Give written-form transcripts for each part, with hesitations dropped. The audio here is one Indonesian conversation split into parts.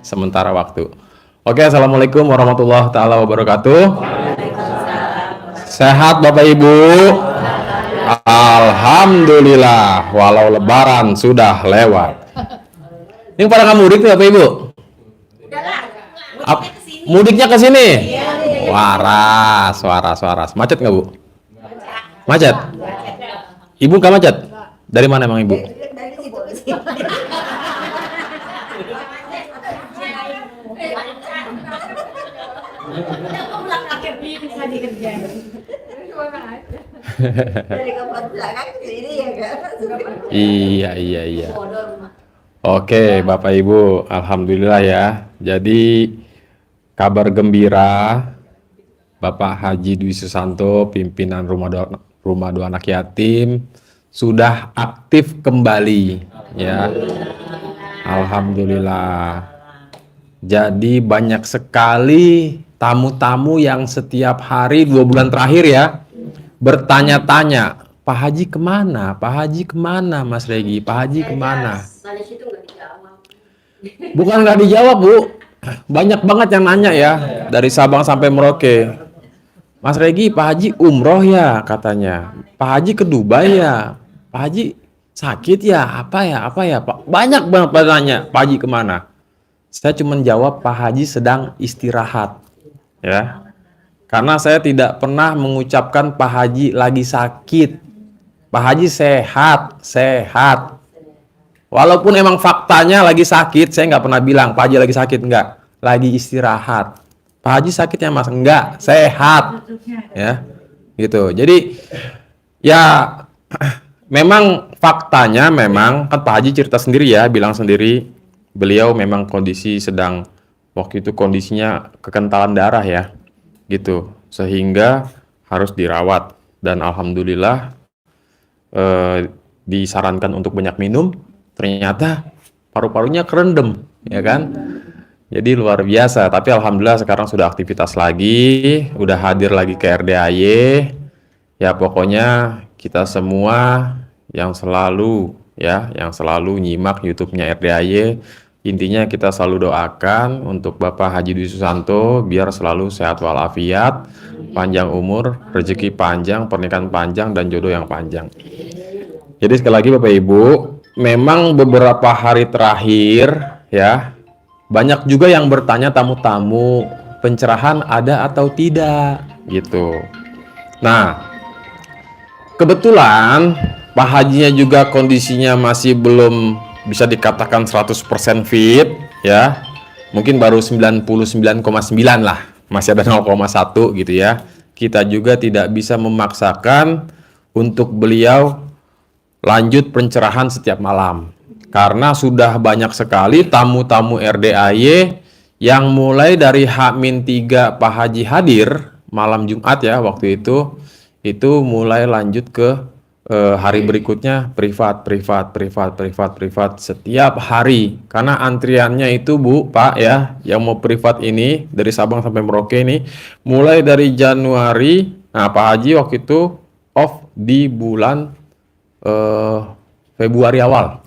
sementara waktu. Oke, assalamualaikum warahmatullahi taala wabarakatuh. Sehat Bapak Ibu? Alhamdulillah, walau lebaran sudah lewat. Ini pada nggak mudik tuh Bapak Ibu? Mudiknya ke sini? Waras. Macet nggak Bu? Macet? Ibu nggak macet? Dari mana emang Ibu? Iya. Oke, Bapak Ibu, alhamdulillah ya. Jadi kabar gembira, Bapak Haji Dwi Susanto, pimpinan Rumah Dua Anak Yatim, sudah aktif kembali ya. Alhamdulillah. Jadi banyak sekali tamu-tamu yang setiap hari 2 bulan terakhir ya bertanya-tanya, Pak Haji kemana? Pak Haji kemana, Mas Regi? Pak Haji kemana? Bukan nggak dijawab, Bu. Banyak banget yang nanya ya, dari Sabang sampai Merauke. Mas Regi, Pak Haji umroh ya katanya. Pak Haji ke Dubai ya. Pak Haji sakit ya? Apa ya? Pak? Banyak banget bertanya, Pak Haji kemana? Saya cuma jawab, Pak Haji sedang istirahat. Ya. Karena saya tidak pernah mengucapkan Pak Haji lagi sakit. Pak Haji sehat. Walaupun emang faktanya lagi sakit, saya nggak pernah bilang Pak Haji lagi sakit, enggak. Lagi istirahat. Pak Haji sakit ya Mas? Enggak, sehat. Ya, gitu. Jadi, ya memang faktanya memang, kan Pak Haji cerita sendiri ya, bilang sendiri, beliau memang waktu itu kondisinya kekentalan darah ya. Gitu, sehingga harus dirawat dan alhamdulillah disarankan untuk banyak minum, ternyata paru-parunya kerendam ya kan, jadi luar biasa. Tapi alhamdulillah sekarang sudah aktivitas lagi, udah hadir lagi ke RDAY ya. Pokoknya kita semua yang selalu nyimak YouTube-nya RDAY, intinya kita selalu doakan untuk Bapak Haji Dwi Susanto biar selalu sehat walafiat, panjang umur, rezeki panjang, pernikahan panjang, dan jodoh yang panjang. Jadi sekali lagi Bapak Ibu, memang beberapa hari terakhir ya, banyak juga yang bertanya tamu-tamu, pencerahan ada atau tidak gitu. Nah, kebetulan Pak Hajinya juga kondisinya masih belum bisa dikatakan 100% fit ya, mungkin baru 99,9 lah, masih ada 0,1 gitu ya. Kita juga tidak bisa memaksakan untuk beliau lanjut pencerahan setiap malam, karena sudah banyak sekali tamu-tamu RDAY yang mulai dari H-3 Pak Haji hadir malam Jumat ya, waktu itu mulai lanjut ke hari berikutnya privat setiap hari, karena antriannya itu Bu, Pak ya, yang mau privat ini dari Sabang sampai Merauke ini mulai dari Januari. Nah, Pak Haji waktu itu off di bulan Februari awal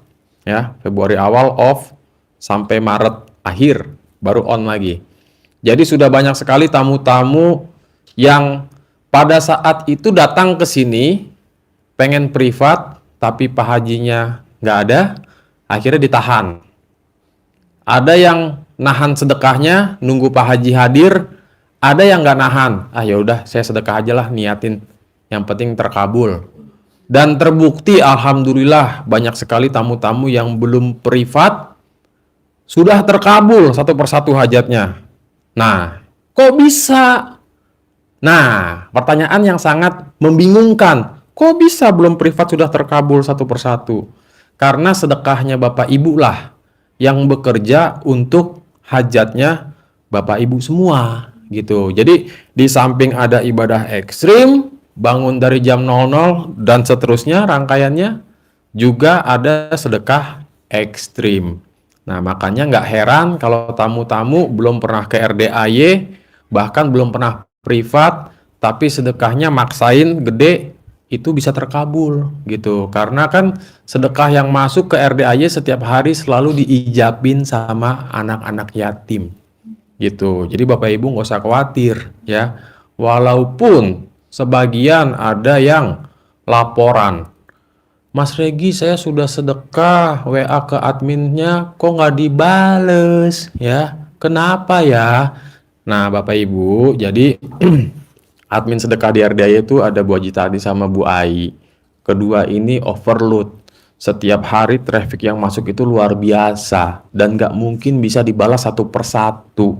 ya, Februari awal off sampai Maret akhir baru on lagi. Jadi sudah banyak sekali tamu-tamu yang pada saat itu datang ke sini pengen privat, tapi Pak Hajinya nggak ada, akhirnya ditahan. Ada yang nahan sedekahnya, nunggu Pak Haji hadir. Ada yang nggak nahan, ya udah saya sedekah aja lah, niatin, yang penting terkabul. Dan terbukti alhamdulillah banyak sekali tamu-tamu yang belum privat sudah terkabul satu persatu hajatnya. Nah, kok bisa? Nah, pertanyaan yang sangat membingungkan. Kok bisa belum privat sudah terkabul satu persatu? Karena sedekahnya Bapak Ibu lah yang bekerja untuk hajatnya Bapak Ibu semua gitu. Jadi di samping ada ibadah ekstrim, bangun dari jam 00 dan seterusnya rangkaiannya, juga ada sedekah ekstrim. Nah, makanya nggak heran kalau tamu-tamu belum pernah ke RDAY, bahkan belum pernah privat, tapi sedekahnya maksain gede. itu bisa terkabul gitu. Karena kan sedekah yang masuk ke RDAY setiap hari selalu diijabin sama anak-anak yatim gitu. Jadi Bapak Ibu nggak usah khawatir ya. Walaupun sebagian ada yang laporan, Mas Regi saya sudah sedekah WA ke adminnya kok nggak dibales ya. Kenapa ya? Nah Bapak Ibu, jadi admin sedekah di RDAY itu ada Bu Haji Tadi sama Bu Ai. Kedua ini overload. Setiap hari traffic yang masuk itu luar biasa dan nggak mungkin bisa dibalas satu persatu.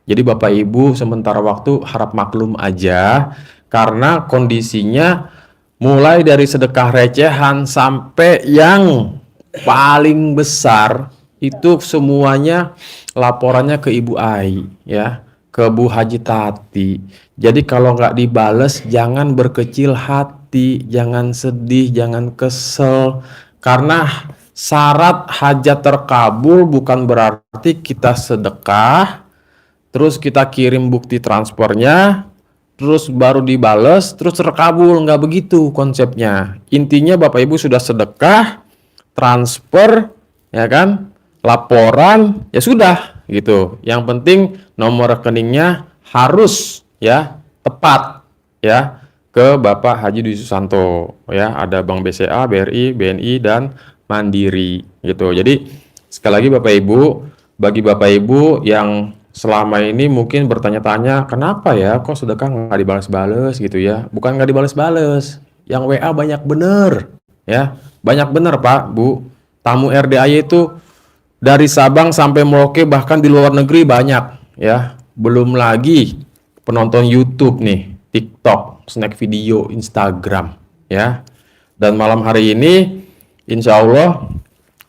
Jadi Bapak Ibu sementara waktu harap maklum aja karena kondisinya mulai dari sedekah recehan sampai yang paling besar itu semuanya laporannya ke Ibu Ai ya, ke Bu Haji Tati. Jadi kalau nggak dibales jangan berkecil hati, jangan sedih, jangan kesel. Karena syarat hajat terkabul bukan berarti kita sedekah, terus kita kirim bukti transfernya, terus baru dibales, terus terkabul. Nggak begitu konsepnya. Intinya Bapak Ibu sudah sedekah, transfer, ya kan, laporan, ya sudah gitu. Yang penting nomor rekeningnya harus ya tepat ya ke Bapak Haji Dwi Susanto ya. Ada Bank BCA, BRI, BNI dan Mandiri gitu. Jadi sekali lagi Bapak Ibu, bagi Bapak Ibu yang selama ini mungkin bertanya-tanya kenapa ya kok sedekah nggak dibales-bales gitu ya. Bukan nggak dibales-bales, yang WA banyak bener ya, banyak bener Pak Bu. Tamu RDAY itu dari Sabang sampai Merauke bahkan di luar negeri banyak ya. Belum lagi penonton YouTube nih, TikTok, snack video, Instagram ya. Dan malam hari ini insya Allah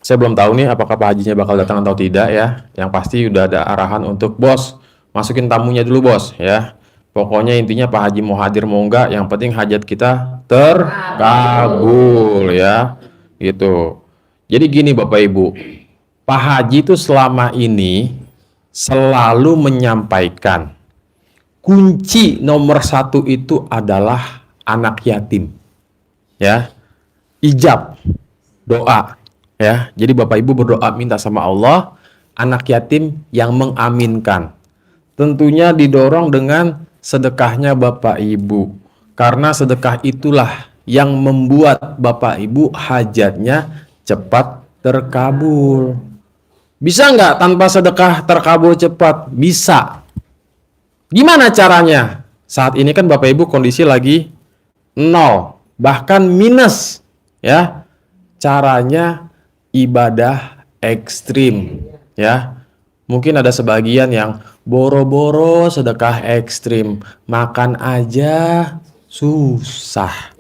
saya belum tahu nih apakah Pak Hajinya bakal datang atau tidak ya. Yang pasti udah ada arahan untuk bos, masukin tamunya dulu bos ya. Pokoknya intinya Pak Haji mau hadir mau enggak, yang penting hajat kita terkabul ya. Gitu. Jadi gini Bapak Ibu, Pak Haji itu selama ini selalu menyampaikan kunci nomor satu itu adalah anak yatim ya, ijab doa ya. Jadi Bapak Ibu berdoa minta sama Allah anak yatim yang mengaminkan. Tentunya didorong dengan sedekahnya Bapak Ibu, karena sedekah itulah yang membuat Bapak Ibu hajatnya cepat terkabul. Bisa nggak tanpa sedekah terkabul cepat? Bisa. Gimana caranya? Saat ini kan Bapak Ibu kondisi lagi nol, bahkan minus ya. Caranya ibadah ekstrim ya. Mungkin ada sebagian yang boro-boro sedekah ekstrim, makan aja susah.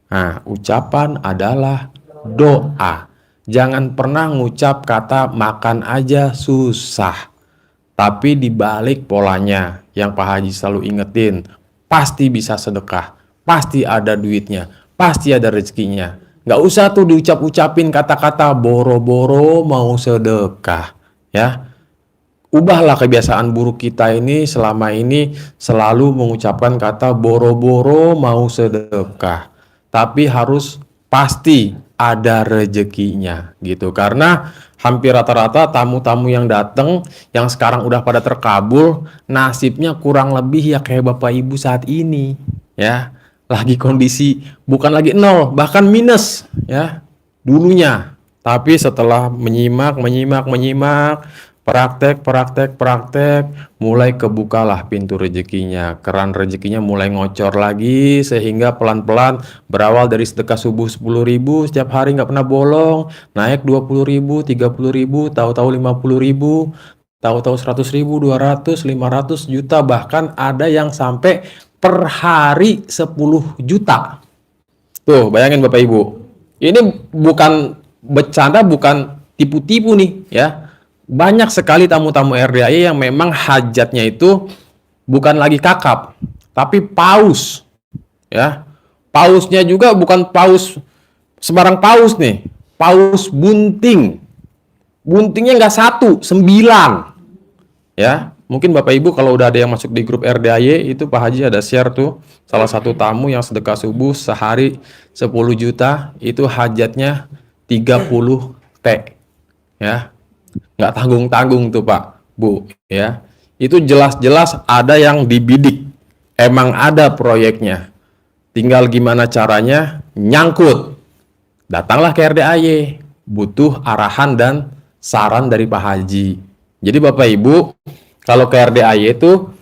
Nah, ucapan adalah doa. Jangan pernah ngucap kata makan aja susah. Tapi dibalik polanya yang Pak Haji selalu ingetin, pasti bisa sedekah, pasti ada duitnya, pasti ada rezekinya. Nggak usah tuh diucap-ucapin kata-kata boro-boro mau sedekah ya. Ubahlah kebiasaan buruk kita ini selama ini selalu mengucapkan kata boro-boro mau sedekah. Tapi harus pasti ada rezekinya gitu. Karena hampir rata-rata tamu-tamu yang datang yang sekarang udah pada terkabul, nasibnya kurang lebih ya kayak Bapak Ibu saat ini ya. Lagi kondisi bukan lagi nol, bahkan minus ya dulunya. Tapi setelah menyimak, praktek, mulai kebukalah pintu rezekinya. Keran rezekinya mulai ngocor lagi, sehingga pelan-pelan berawal dari sedekah subuh 10.000 setiap hari nggak pernah bolong, naik 20.000, 30.000, tahu-tahu 50.000, tahu-tahu 100.000, 200, 500 juta, bahkan ada yang sampai per hari 10 juta. Tuh, bayangin Bapak Ibu. Ini bukan bercanda, bukan tipu-tipu nih ya. Banyak sekali tamu-tamu RDAY yang memang hajatnya itu bukan lagi kakap, tapi paus ya. Pausnya juga bukan paus sembarang paus nih, paus bunting. Buntingnya nggak 1, 9 ya. Mungkin Bapak Ibu kalau udah ada yang masuk di grup RDAY itu Pak Haji ada share tuh salah satu tamu yang sedekah subuh sehari 10 juta itu hajatnya 30 T ya. Nggak tanggung-tanggung tuh Pak Bu ya. Itu jelas-jelas ada yang dibidik. Emang ada proyeknya. Tinggal gimana caranya nyangkut. Datanglah ke RDAY, butuh arahan dan saran dari Pak Haji. Jadi Bapak Ibu, kalau ke RDAY itu,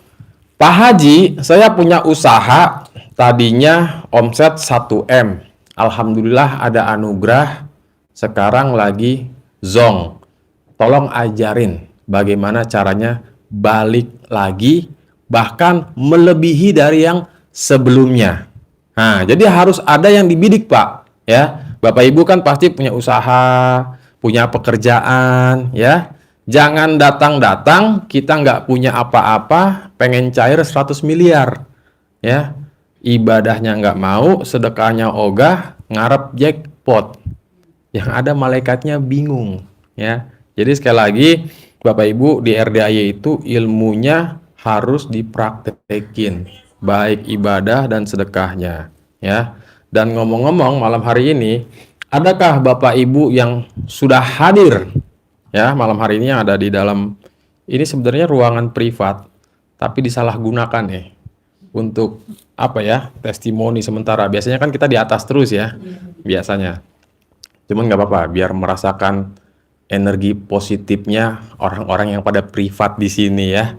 Pak Haji, saya punya usaha, tadinya omset 1M. Alhamdulillah ada anugerah, sekarang lagi zong. Tolong ajarin bagaimana caranya balik lagi, bahkan melebihi dari yang sebelumnya. Nah, jadi harus ada yang dibidik Pak, ya. Bapak Ibu kan pasti punya usaha, punya pekerjaan, ya. Jangan datang-datang kita nggak punya apa-apa, pengen cair 100 miliar, ya. Ibadahnya nggak mau, sedekahnya ogah, ngarep jackpot. Yang ada malaikatnya bingung, ya. Jadi sekali lagi, Bapak Ibu di RDAY itu ilmunya harus dipraktekin, baik ibadah dan sedekahnya, ya. Dan ngomong-ngomong malam hari ini, adakah Bapak Ibu yang sudah hadir ya malam hari ini yang ada di dalam ini sebenarnya ruangan privat tapi disalahgunakan nih untuk apa ya testimoni sementara. Biasanya kan kita di atas terus ya biasanya. Cuman nggak apa-apa biar merasakan energi positifnya orang-orang yang pada privat di sini ya.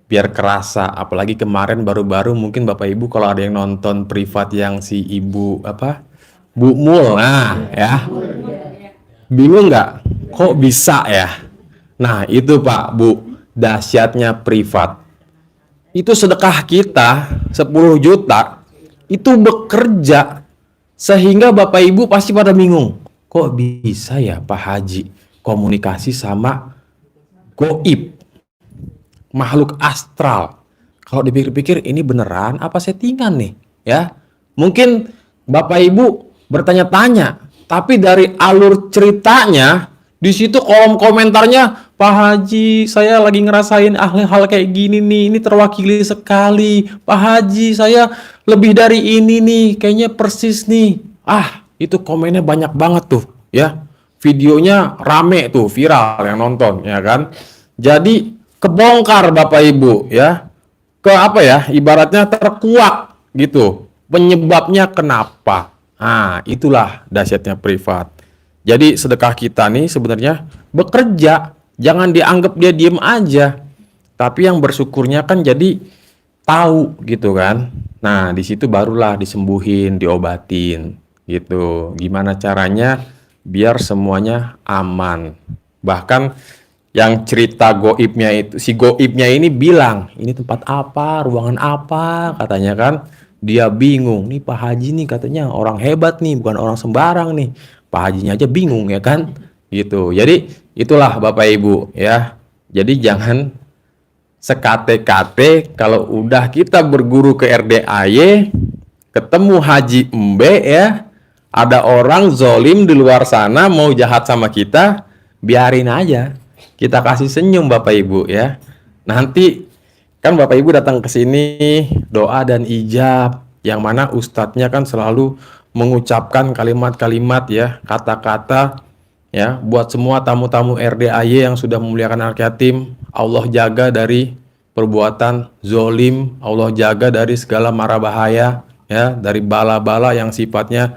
Biar kerasa, apalagi kemarin baru-baru mungkin Bapak Ibu kalau ada yang nonton privat yang si Ibu apa Bu Mul, nah ya bingung nggak kok bisa ya. Nah itu Pak Bu dahsyatnya privat itu sedekah kita 10 juta itu bekerja sehingga Bapak Ibu pasti pada bingung kok bisa ya Pak Haji komunikasi sama goib, makhluk astral. Kalau dipikir-pikir ini beneran apa settingan nih ya. Mungkin Bapak Ibu bertanya-tanya, tapi dari alur ceritanya di situ kolom komentarnya Pak Haji saya lagi ngerasain hal kayak gini nih, ini terwakili sekali Pak Haji, saya lebih dari ini nih, kayaknya persis nih. Itu komennya banyak banget tuh ya, videonya rame tuh, viral yang nonton ya kan. Jadi kebongkar Bapak Ibu ya, ke apa ya, ibaratnya terkuak gitu, penyebabnya kenapa. Nah itulah dahsyatnya privat. Jadi sedekah kita nih sebenarnya bekerja, jangan dianggap dia diem aja, tapi yang bersyukurnya kan jadi tahu gitu kan. Nah di situ barulah disembuhin, diobatin gitu. Gimana caranya biar semuanya aman. Bahkan yang cerita goibnya itu, si goibnya ini bilang, ini tempat apa, ruangan apa, katanya kan. Dia bingung, nih Pak Haji nih katanya orang hebat nih, bukan orang sembarang nih. Pak Hajinya aja bingung ya kan, gitu. Jadi itulah Bapak Ibu ya. Jadi jangan sekate-kate kalau udah kita berguru ke RDAY, ketemu Haji Embe ya, ada orang zolim di luar sana mau jahat sama kita, biarin aja. Kita kasih senyum Bapak Ibu ya. Nanti kan Bapak Ibu datang ke sini doa dan ijab, yang mana ustadznya kan selalu mengucapkan kalimat-kalimat ya, kata-kata ya buat semua tamu-tamu RDAY yang sudah memuliakan anak yatim. Allah jaga dari perbuatan zolim, Allah jaga dari segala mara bahaya ya, dari bala-bala yang sifatnya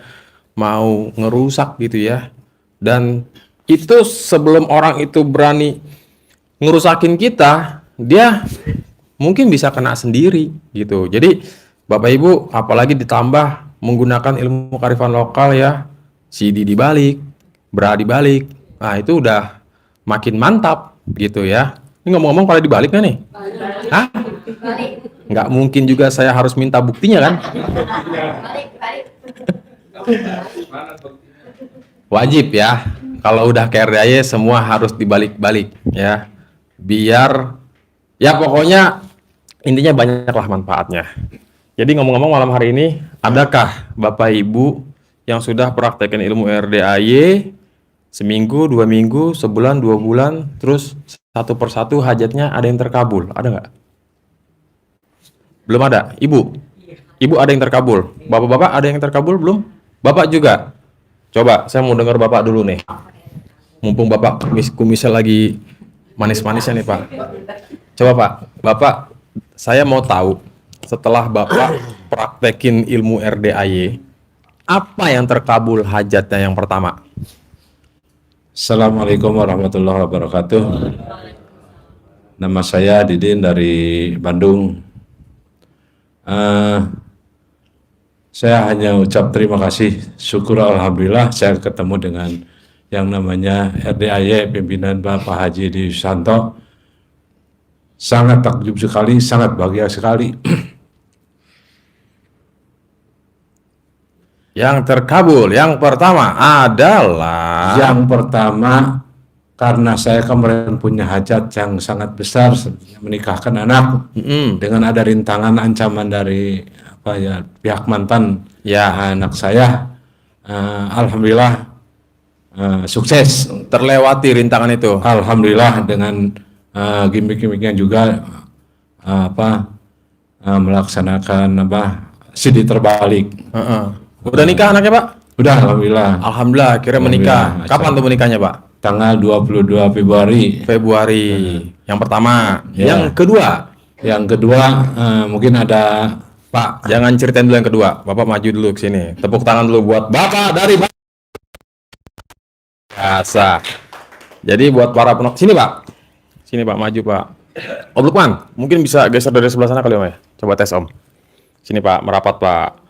mau ngerusak gitu ya. Dan itu sebelum orang itu berani ngerusakin kita, dia mungkin bisa kena sendiri gitu. Jadi Bapak Ibu apalagi ditambah menggunakan ilmu kearifan lokal ya, CD dibalik, bra dibalik. Nah itu udah makin mantap gitu ya. Ini ngomong-ngomong pada dibalik nggak nih? Hah? Nggak mungkin juga saya harus minta buktinya kan? Wajib ya. Kalau udah ke RDAY semua harus dibalik-balik ya. Biar ya pokoknya intinya banyaklah manfaatnya. Jadi ngomong-ngomong malam hari ini, adakah Bapak Ibu yang sudah praktekkan ilmu RDAY Seminggu, 2 minggu, sebulan, 2 bulan, terus satu persatu hajatnya ada yang terkabul. Ada nggak? Belum ada. Ibu? Ibu ada yang terkabul. Bapak-bapak ada yang terkabul belum? Bapak juga? Coba, saya mau dengar Bapak dulu nih. Mumpung Bapak kumisnya lagi manis-manisnya nih Pak. Coba Pak, Bapak, saya mau tahu setelah Bapak praktekin ilmu RDAY, apa yang terkabul hajatnya yang pertama? Assalamualaikum warahmatullahi wabarakatuh. Nama saya Didin dari Bandung. Saya hanya ucap terima kasih, syukur alhamdulillah saya ketemu dengan yang namanya RDAY pimpinan Bapak Haji Dwi Susanto. Sangat takjub sekali, sangat bahagia sekali. Yang terkabul, yang pertama adalah... Yang pertama, karena saya kemarin punya hajat yang sangat besar, menikahkan anak, dengan ada rintangan ancaman dari pihak mantan anak saya, alhamdulillah sukses, terlewati rintangan itu. Alhamdulillah dengan gimmick-gimmicknya juga melaksanakan sidi terbalik. Udah nikah anaknya Pak? Udah, alhamdulillah. Alhamdulillah, akhirnya menikah. Kapan tuh menikahnya Pak? Tanggal 22 Februari. Yang pertama. Yang kedua? Yang kedua mungkin ada Pak, jangan ceritain dulu yang kedua. Bapak maju dulu ke sini. Tepuk tangan dulu buat Bapak dari biasa. Jadi buat para penonton sini Pak. Sini Pak, maju Pak. Om Lukman, mungkin bisa geser dari sebelah sana kali Om ya. Coba tes Om. Sini Pak, merapat Pak.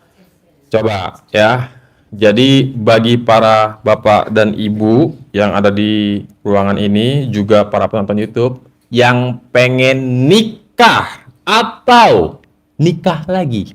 Coba ya. Jadi bagi para bapak dan ibu yang ada di ruangan ini, juga para penonton YouTube yang pengen nikah atau nikah lagi.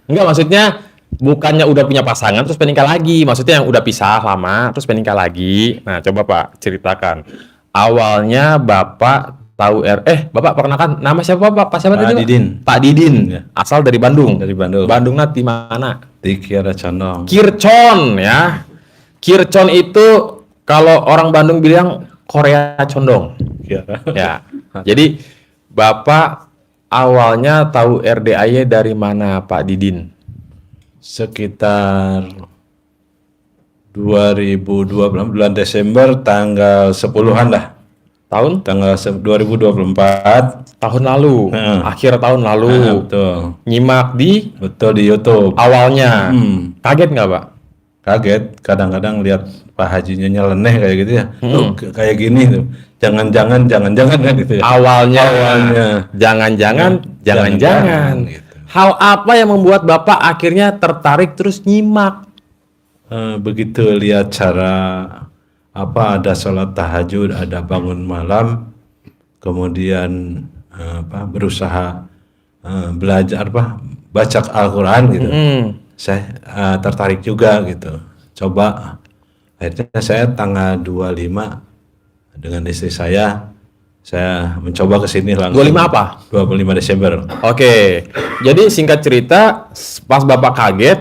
Enggak, maksudnya bukannya udah punya pasangan terus pengen nikah lagi. Maksudnya yang udah pisah lama terus pengen nikah lagi. Nah, coba Pak ceritakan. Awalnya Bapak tahu Bapak perkenalkan nama siapa Pak? Pak siapa tadi? Didin. Pak Didin. Ya. Asal dari Bandung. Dari Bandung. Bandungnya di mana? Di Kiracondong. Kircon ya. Kircon itu kalau orang Bandung bilang Korea condong. Ya. Jadi Bapak awalnya tahu RDAY dari mana Pak Didin? Sekitar 2012 bulan Desember tanggal 10-an lah. Tahun? Tanggal 2024. Tahun lalu. Akhir tahun lalu. Betul. Nyimak di? Betul, di YouTube. Awalnya. Kaget nggak Pak? Kaget. Kadang-kadang lihat Pak Hajinya nyeleneh kayak gitu ya. Tuh, kayak gini tuh. Jangan-jangan kan gitu ya. Awalnya. Jangan-jangan. Gitu. Hal apa yang membuat Bapak akhirnya tertarik terus nyimak? Begitu lihat cara ada sholat tahajud, ada bangun malam, kemudian berusaha belajar baca Al-Quran gitu. Saya tertarik juga gitu. Coba akhirnya saya tanggal 25 dengan istri saya mencoba ke sini langsung. 25 apa? 25 Desember. Oke. Jadi singkat cerita, pas Bapak kaget,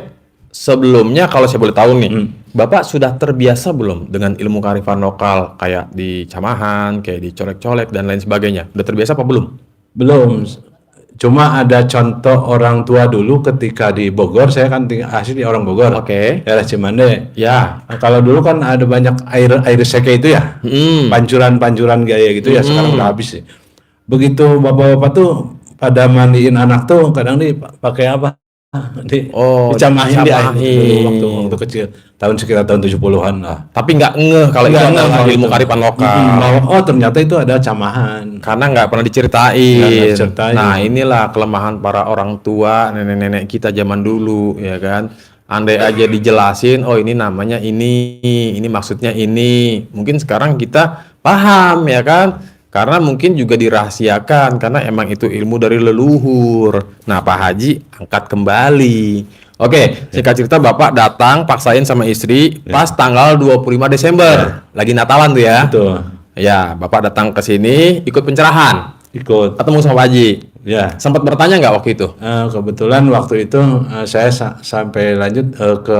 sebelumnya kalau saya boleh tahu nih, Bapak sudah terbiasa belum dengan ilmu kearifan lokal kayak di camahan, kayak di colek-colek dan lain sebagainya? Udah terbiasa apa belum? Belum. Cuma ada contoh orang tua dulu ketika di Bogor, saya kan asli orang Bogor. Oke. Daerah Cimande. Ya. Nah, kalau dulu kan ada banyak air seke itu ya. Pancuran gaya gitu ya, sekarang udah habis sih. Begitu bapak-bapak tuh pada mandiin anak tuh kadang nih pakai apa? Dicamahin di air dulu waktu kecil, sekitar tahun 70-an lah. Tapi nggak ngeh kalau itu adalah ilmu kearifan lokal. Ternyata itu ada camahan. Karena nggak pernah diceritain. Nah, inilah kelemahan para orang tua, nenek-nenek kita zaman dulu, ya kan. Andai aja dijelasin, oh ini namanya ini maksudnya ini. Mungkin sekarang kita paham, ya kan. Karena mungkin juga dirahasiakan karena emang itu ilmu dari leluhur. Nah, Pak Haji angkat kembali. Oke, singkat cerita Bapak datang paksain sama istri pas tanggal 25 Desember. Lagi Natalan tuh ya. Betul. Ya, Bapak datang ke sini ikut pencerahan. Ikut. Ketemu sama Pak Haji. Ya. Sempat bertanya nggak waktu itu? Kebetulan waktu itu saya sampai lanjut ke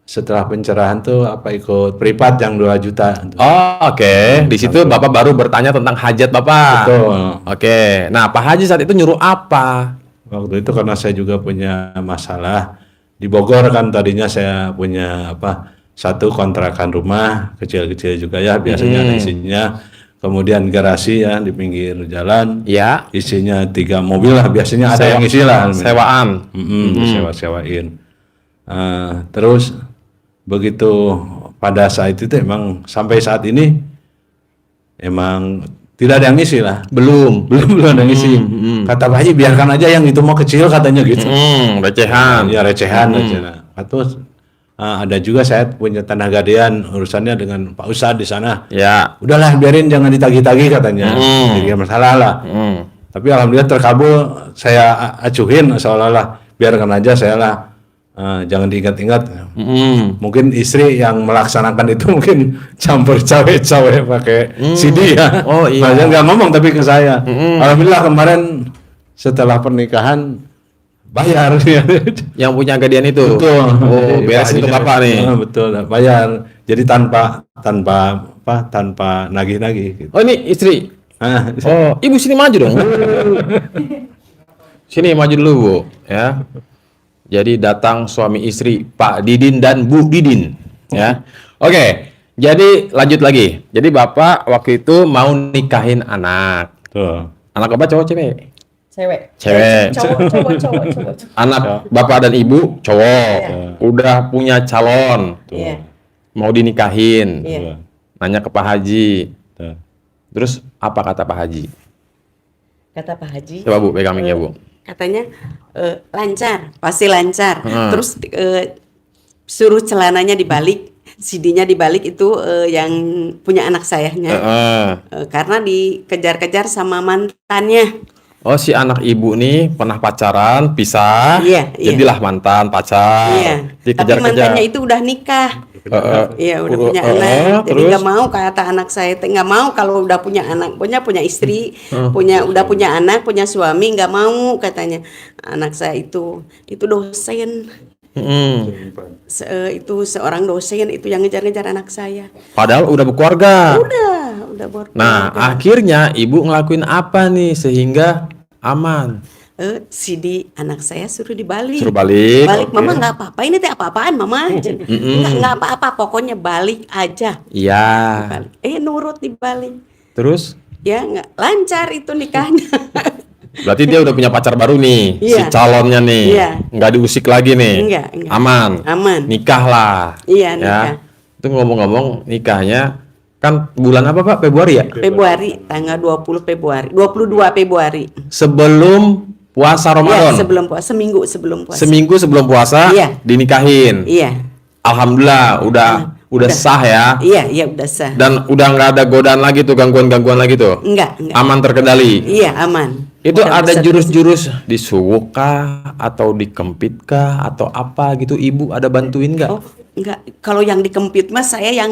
setelah pencerahan tuh apa ikut privat yang 2 juta. Oh, oke. Di situ Bapak baru bertanya tentang hajat Bapak. Betul. Oke. Nah, Pak Haji saat itu nyuruh apa? Waktu itu karena saya juga punya masalah di Bogor kan, tadinya saya punya satu kontrakan rumah kecil-kecil juga ya, biasanya ada isinya. Kemudian garasi ya di pinggir jalan. Ya. Isinya 3 mobil lah, biasanya ada yang isi lah. Sewaan. Sewa-sewain. Terus begitu pada saat itu emang sampai saat ini emang tidak ada yang ngisi lah. Belum ada yang ngisi. Kata Pak Haji biarkan aja yang itu mau kecil katanya gitu. Recehan. Ya recehan aja. Terus ada juga saya punya tanah gadean urusannya dengan Pak Ustadz di sana. Ya. Udahlah biarin jangan ditagih-tagih katanya. Jadi nggak masalah lah. Tapi alhamdulillah terkabul, saya acuhin seolah-olah biarkan aja saya lah. Jangan diingat-ingat. Mungkin istri yang melaksanakan itu mungkin campur cawe-cawe pakai CD ya. Oh iya. Makanya nggak ngomong tapi ke saya. Alhamdulillah kemarin setelah pernikahan bayar. Yang punya gadean itu. Betul. Oh, beres itu Bapak nih. Betul, bayar. Jadi tanpa nagih-nagih. Gitu. Oh, ini istri. Oh, Ibu sini maju dong. Sini maju dulu, Bu, ya. Jadi datang suami istri Pak Didin dan Bu Didin, ya. Oke. Jadi lanjut lagi. Jadi Bapak waktu itu mau nikahin anak. Tuh. Anak Bapak cowok cewek? Cewek. Cowok. Anak Bapak dan Ibu cowok. Udah punya calon. Iya. Mau dinikahin. Iya. Nanya ke Pak Haji. Tuh. Terus apa kata Pak Haji? Kata Pak Haji. Coba Bu, pegang mic-nya, Bu. Katanya lancar, pasti lancar. Terus suruh celananya dibalik, CD-nya dibalik itu yang punya anak sayanya. Karena dikejar-kejar sama mantannya. Oh, si anak ibu nih pernah pacaran, pisah, Iya. jadilah mantan pacar. Iya. Tapi Dikejar-kejar. mantannya itu udah nikah. Iya, udah punya anak. Jadi terus? nggak mau, kata anak saya, nggak mau kalau udah punya anak, punya istri, udah punya anak, punya suami, nggak mau katanya. Anak saya itu dosen. Itu seorang dosen itu yang ngejar-ngejar anak saya. Padahal udah berkeluarga. Udah berkeluarga. Nah, akhirnya ibu ngelakuin apa nih sehingga aman? CD anak saya suruh dibalik. Suruh balik. Balik, Mama nggak apa-apa. Ini teh apa-apaan, Mama? Nggak apa-apa. Pokoknya balik aja. Iya. Dibalik. Nurut dibalik. Terus? Ya nggak lancar itu nikahnya. Berarti dia udah punya pacar baru nih, si Iya. calonnya nih. Iya. Nggak diusik lagi nih. Enggak. Aman. Nikah lah. Iya, Ya. nikah. Itu ngomong-ngomong nikahnya kan bulan apa Pak? Februari ya? Februari, tanggal 20 Februari, 22 Februari. Sebelum puasa Ramadan. Ya, sebelum puasa, seminggu sebelum puasa. Seminggu sebelum puasa Iya. dinikahin. Iya. Alhamdulillah udah sah ya. Iya, udah sah. Dan udah nggak ada godaan lagi tuh, gangguan-gangguan lagi tuh. Enggak. Aman terkendali. Iya, aman. Itu Udah ada bisa jurus-jurus disuwuk kah atau dikempit kah atau apa gitu, Ibu ada bantuin nggak? Oh, enggak. Kalau yang dikempit mas saya yang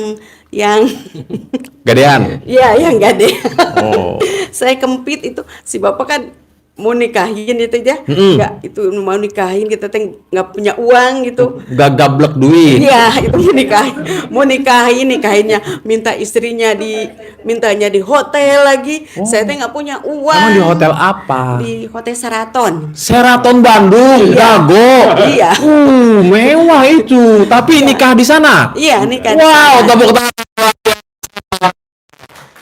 Gadean. Iya, yang gade. Oh. Saya kempit itu si Bapak kan mau nikahin itu ya. Enggak, itu mau nikahin kita teh nggak punya uang gitu. Gak gablek duit. Iya, itu mau nikahinnya minta istrinya mintanya di hotel lagi. Saya teh nggak punya uang. Emang di hotel apa? Di hotel Sheraton. Sheraton Bandung, Iya. Dago. Iya. Mewah itu. Tapi nikah di sana. Iya, nikah. Wow, tepuk tangan.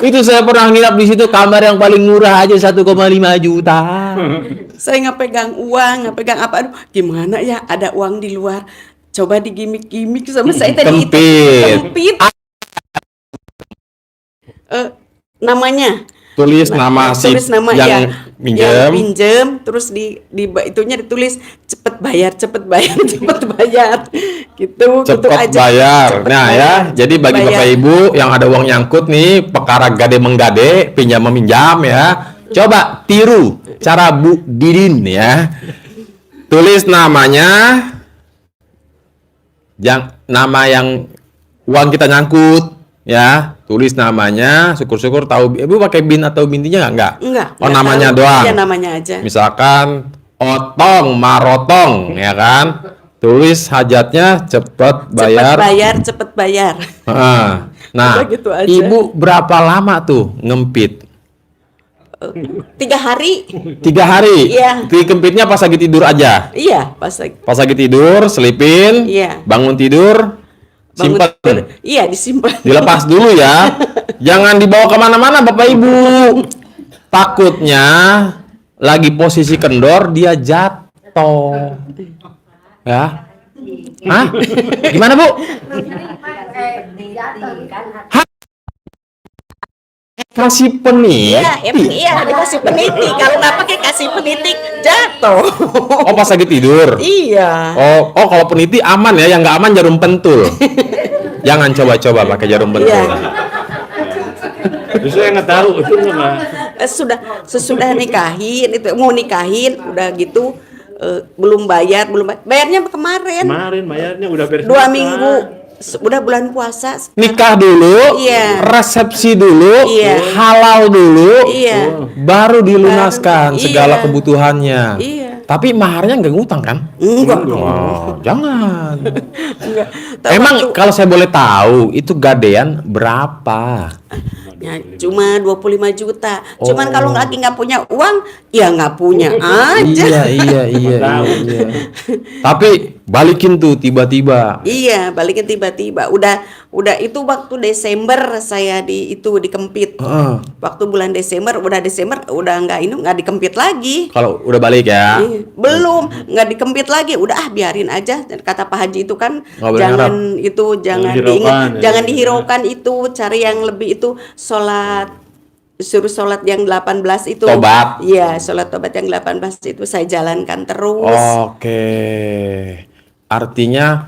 Itu saya pernah nginap di situ, kamar yang paling murah aja 1,5 juta. Saya nggak pegang uang, nggak pegang apa. Aduh, gimana ya? Ada uang di luar. Coba digimik-gimik sama saya tadi itu. Kempit. Namanya. Tulis nama si tulis nama yang minjem. yang pinjem, terus di itunya ditulis cepet bayar gitu Cepet aja. bayar. Cepet Nah bayar, ya, jadi bagi bayar. Bapak Ibu yang ada uang nyangkut nih, perkara gade menggade, pinjam meminjam ya. Coba tiru cara Bu Didin ya. Tulis namanya, nama yang uang kita nyangkut ya. Tulis namanya, syukur-syukur tahu. Ibu pakai bin atau bintinya nggak? Enggak. Oh, namanya tahu. doang. Iya, namanya aja. Misalkan Otong Marotong ya kan. Tulis hajatnya, cepat bayar. Cepet bayar. Nah, Udah gitu aja. ibu berapa lama tuh ngempit? 3 hari. 3 hari? Iya. Dikempitnya pas lagi tidur aja? Iya, pas lagi. Pas lagi tidur, selipin, Iya. bangun tidur, Bangun simpen. tidur. Iya, disimpan. Dilepas dulu ya. Jangan dibawa kemana-mana Bapak Ibu. Takutnya lagi posisi kendor dia jatuh. Ya. Hah? Gimana Bu? Hah? Kasih penit. Iya, dikasih peniti. Kalau nggak pakai kasih peniti, jatuh. Oh pas lagi tidur. Iya. Oh kalau peniti aman ya, yang nggak aman jarum pentul. Jangan coba-coba pakai jarum pentul. Iya. Justru yang nggak tahu itu nggak. Sesudah nikahin itu mau nikahin udah gitu belum bayarnya kemarin Kemarin bayarnya udah beres. 2 minggu udah bulan puasa. Nikah dulu, Iya. resepsi dulu, Iya. halal dulu, Iya. baru dilunaskan Baru, segala iya. kebutuhannya. Iya. Tapi maharnya nggak ngutang kan? Enggak dong. Oh, jangan. Enggak. Emang Waktu- kalau saya boleh tahu, itu gadean berapa? ya, cuma 25 juta. Cuman Oh. kalau lagi nggak punya uang, ya nggak punya aja. Iya. Tapi balikin tuh tiba-tiba. Iya, balikin tiba-tiba. Udah itu waktu Desember saya dikempit. Heeh. Waktu bulan Desember udah nggak dikempit lagi. Kalau udah balik ya. Iya, belum nggak dikempit lagi. Udah biarin aja. Kata Pak Haji itu kan Nggak boleh jangan itu jangan Dihiraukan, diingat, ya. jangan dihiraukan itu. Cari yang lebih itu suruh sholat yang 18 itu. Tobat. Iya, sholat tobat yang 18 itu saya jalankan terus. Oke. Artinya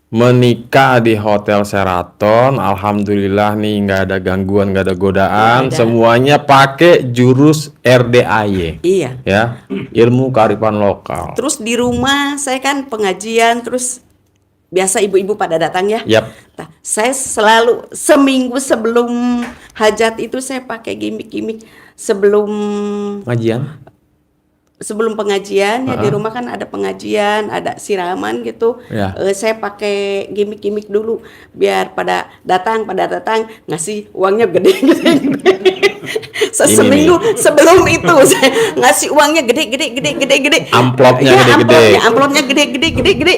menikah di Hotel Sheraton, alhamdulillah nih nggak ada gangguan, nggak ada godaan, Nggak ada. semuanya pakai jurus RDAY. Iya. Ya, ilmu kearifan lokal. Terus di rumah saya kan pengajian terus biasa ibu-ibu pada datang ya. Yap. Nah, saya selalu seminggu sebelum hajat itu saya pakai gimmick-gimmick sebelum pengajian ya di rumah kan ada pengajian, ada siraman gitu. Ya. Saya pakai gimmick-gimmick dulu biar pada datang ngasih uangnya gede. Seminggu sebelum itu saya ngasih uangnya gede. Amplopnya Ya, gede-gede. amplopnya gede.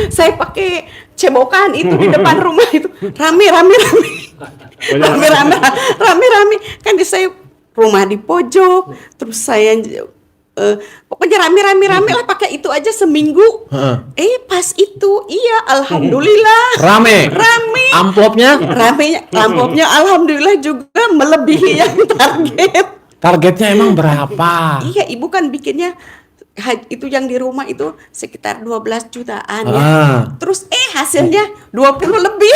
Saya pakai cebokan itu di depan rumah itu rame kan saya rumah di pojok terus saya pokoknya rame lah pakai itu aja seminggu. Pas itu iya alhamdulillah Rame. Amplopnya? amplopnya alhamdulillah juga melebihi yang target. Targetnya emang berapa? Iya, ibu kan bikinnya itu yang di rumah itu sekitar 12 jutaan ya. Terus hasilnya 20 lebih.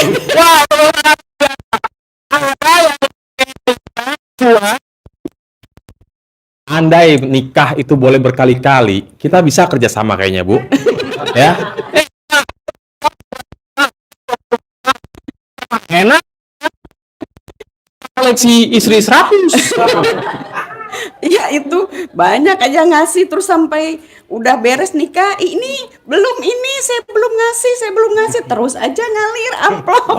Andai nikah itu boleh berkali-kali, kita bisa kerjasama kayaknya, Bu. Ya. Enak. Koleksi istri 100. Iya itu banyak aja ngasih terus sampai udah beres nikah ini saya belum ngasih terus aja ngalir amplop.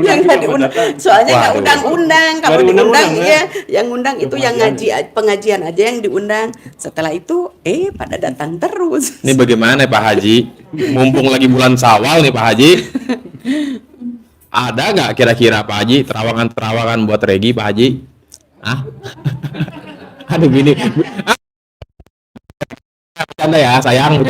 Yang nggak diundang soalnya nggak Waduh. undang-undang kalau Nggak diundang diundang-undang, ya yang undang itu yang ngaji pengajian aja yang diundang setelah itu pada datang terus. Ini bagaimana Pak Haji? Mumpung lagi bulan Syawal nih Pak Haji. Ada nggak kira-kira Pak Haji terawangan buat Regi Pak Haji? Aduh gini. Bercanda ya sayang.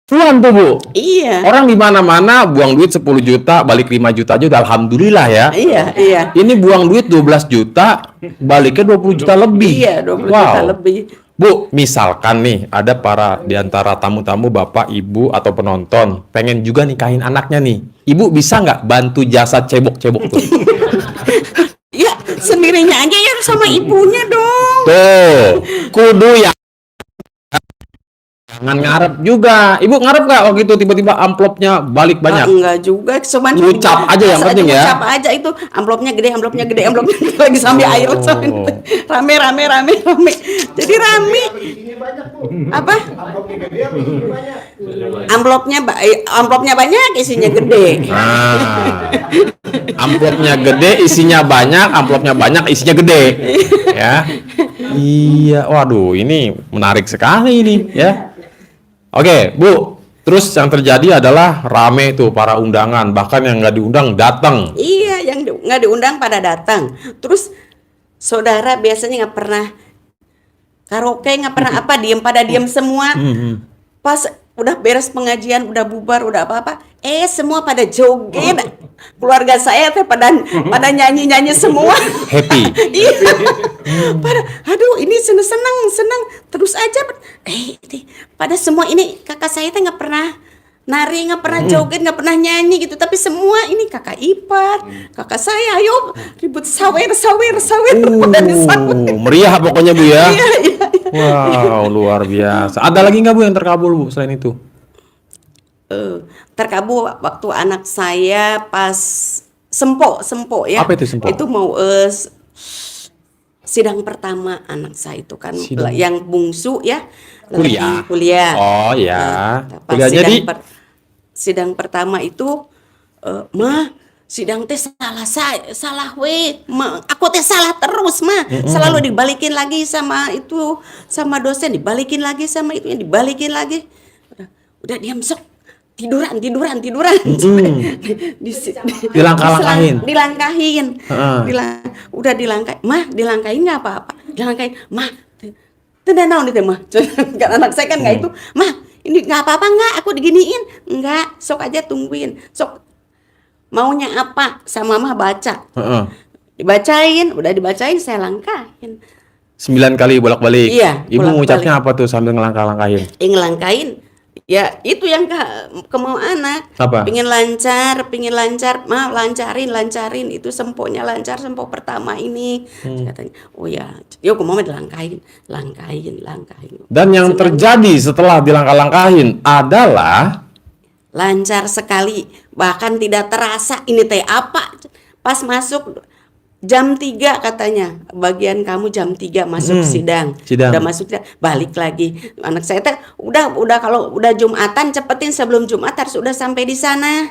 Cuan tuh Bu. Iya. Orang di mana-mana buang duit 10 juta, balik 5 juta aja udah alhamdulillah ya. Iya. Ini buang duit 12 juta, baliknya 20 juta lebih. Iya, 20 juta Wow. lebih. Bu, misalkan nih ada di antara tamu-tamu bapak, ibu atau penonton pengen juga nikahin anaknya nih. Ibu bisa nggak bantu jasa cebok-cebok tuh? Iya, sendirinya aja ya sama ibunya dong. Tuh, kudu ya. Jangan ngarep juga. Ibu ngarep nggak waktu itu tiba-tiba amplopnya balik banyak? Enggak juga, cuman Ngucap aja yang pas penting ya. Ngucap aja itu, amplopnya gede, amplopnya gede, amplopnya gede, lagi sambil air rame, rame, rame, rame. Jadi rame. Apa? Amplopnya banyak, isinya gede. Nah, amplopnya gede, isinya banyak, amplopnya banyak, isinya gede. Ya. Iya, waduh, ini menarik sekali ini, ya. Oke, Bu. Terus yang terjadi adalah rame tuh para undangan, bahkan yang nggak diundang datang. Iya, yang nggak diundang pada datang. Terus saudara biasanya nggak pernah karaoke, nggak pernah apa, pada diem semua. Pas udah beres pengajian, udah bubar, udah apa-apa, semua pada joget. Keluarga saya teh pada nyanyi-nyanyi semua. Happy. Iya. Aduh, ini seneng terus aja. Pada semua ini kakak saya teh nggak pernah nari, nggak pernah joget, nggak pernah nyanyi gitu. Tapi semua ini kakak ipar, kakak saya, ayo ribut sawer. Meriah pokoknya Bu ya. Iya. Wow, luar biasa. Ada lagi nggak Bu yang terkabul Bu selain itu? Terkabul waktu anak saya pas sempo ya. Apa itu sempo? Itu mau sidang pertama anak saya itu kan, Sidang. yang bungsu ya, Kuliah. lagi kuliah. Oh ya. Pas Kuliah jadi sidang pertama itu, mah sidang teh salah we, aku teh salah terus mah, selalu dibalikin lagi sama dosen, dibalikin lagi sama itu, dibalikin lagi. Udah diam sok, tiduran. Dilangkah-langkahin. Udah dilangkahin, mah dilangkahin nggak apa-apa, dilangkahin, mah tidak naon itu mah, kan anak saya kan nggak itu, mah ini nggak apa-apa nggak, aku diginiin, nggak, sok aja tungguin, sok maunya apa sama mah baca, udah dibacain saya langkahin. 9 kali bolak-balik. Iya, Ibu bolak-balik. ngucapnya apa tuh sambil ngelangkah-langkahin? Ngelangkain, ya itu yang kemau anak. Apa? Pingin lancar, mah lancarin itu semponya lancar, sempo pertama ini. Katanya, oh ya, yuk kemau dilangkahin. Dan yang terjadi setelah dilangkah-langkahin adalah Lancar sekali, bahkan tidak terasa ini teh apa. Pas masuk jam 3 katanya, bagian kamu jam 3 masuk sidang. Udah masuk sidang, balik lagi. Anak saya teh udah kalau udah Jumatan cepetin, sebelum Jumat harus udah sampai di sana.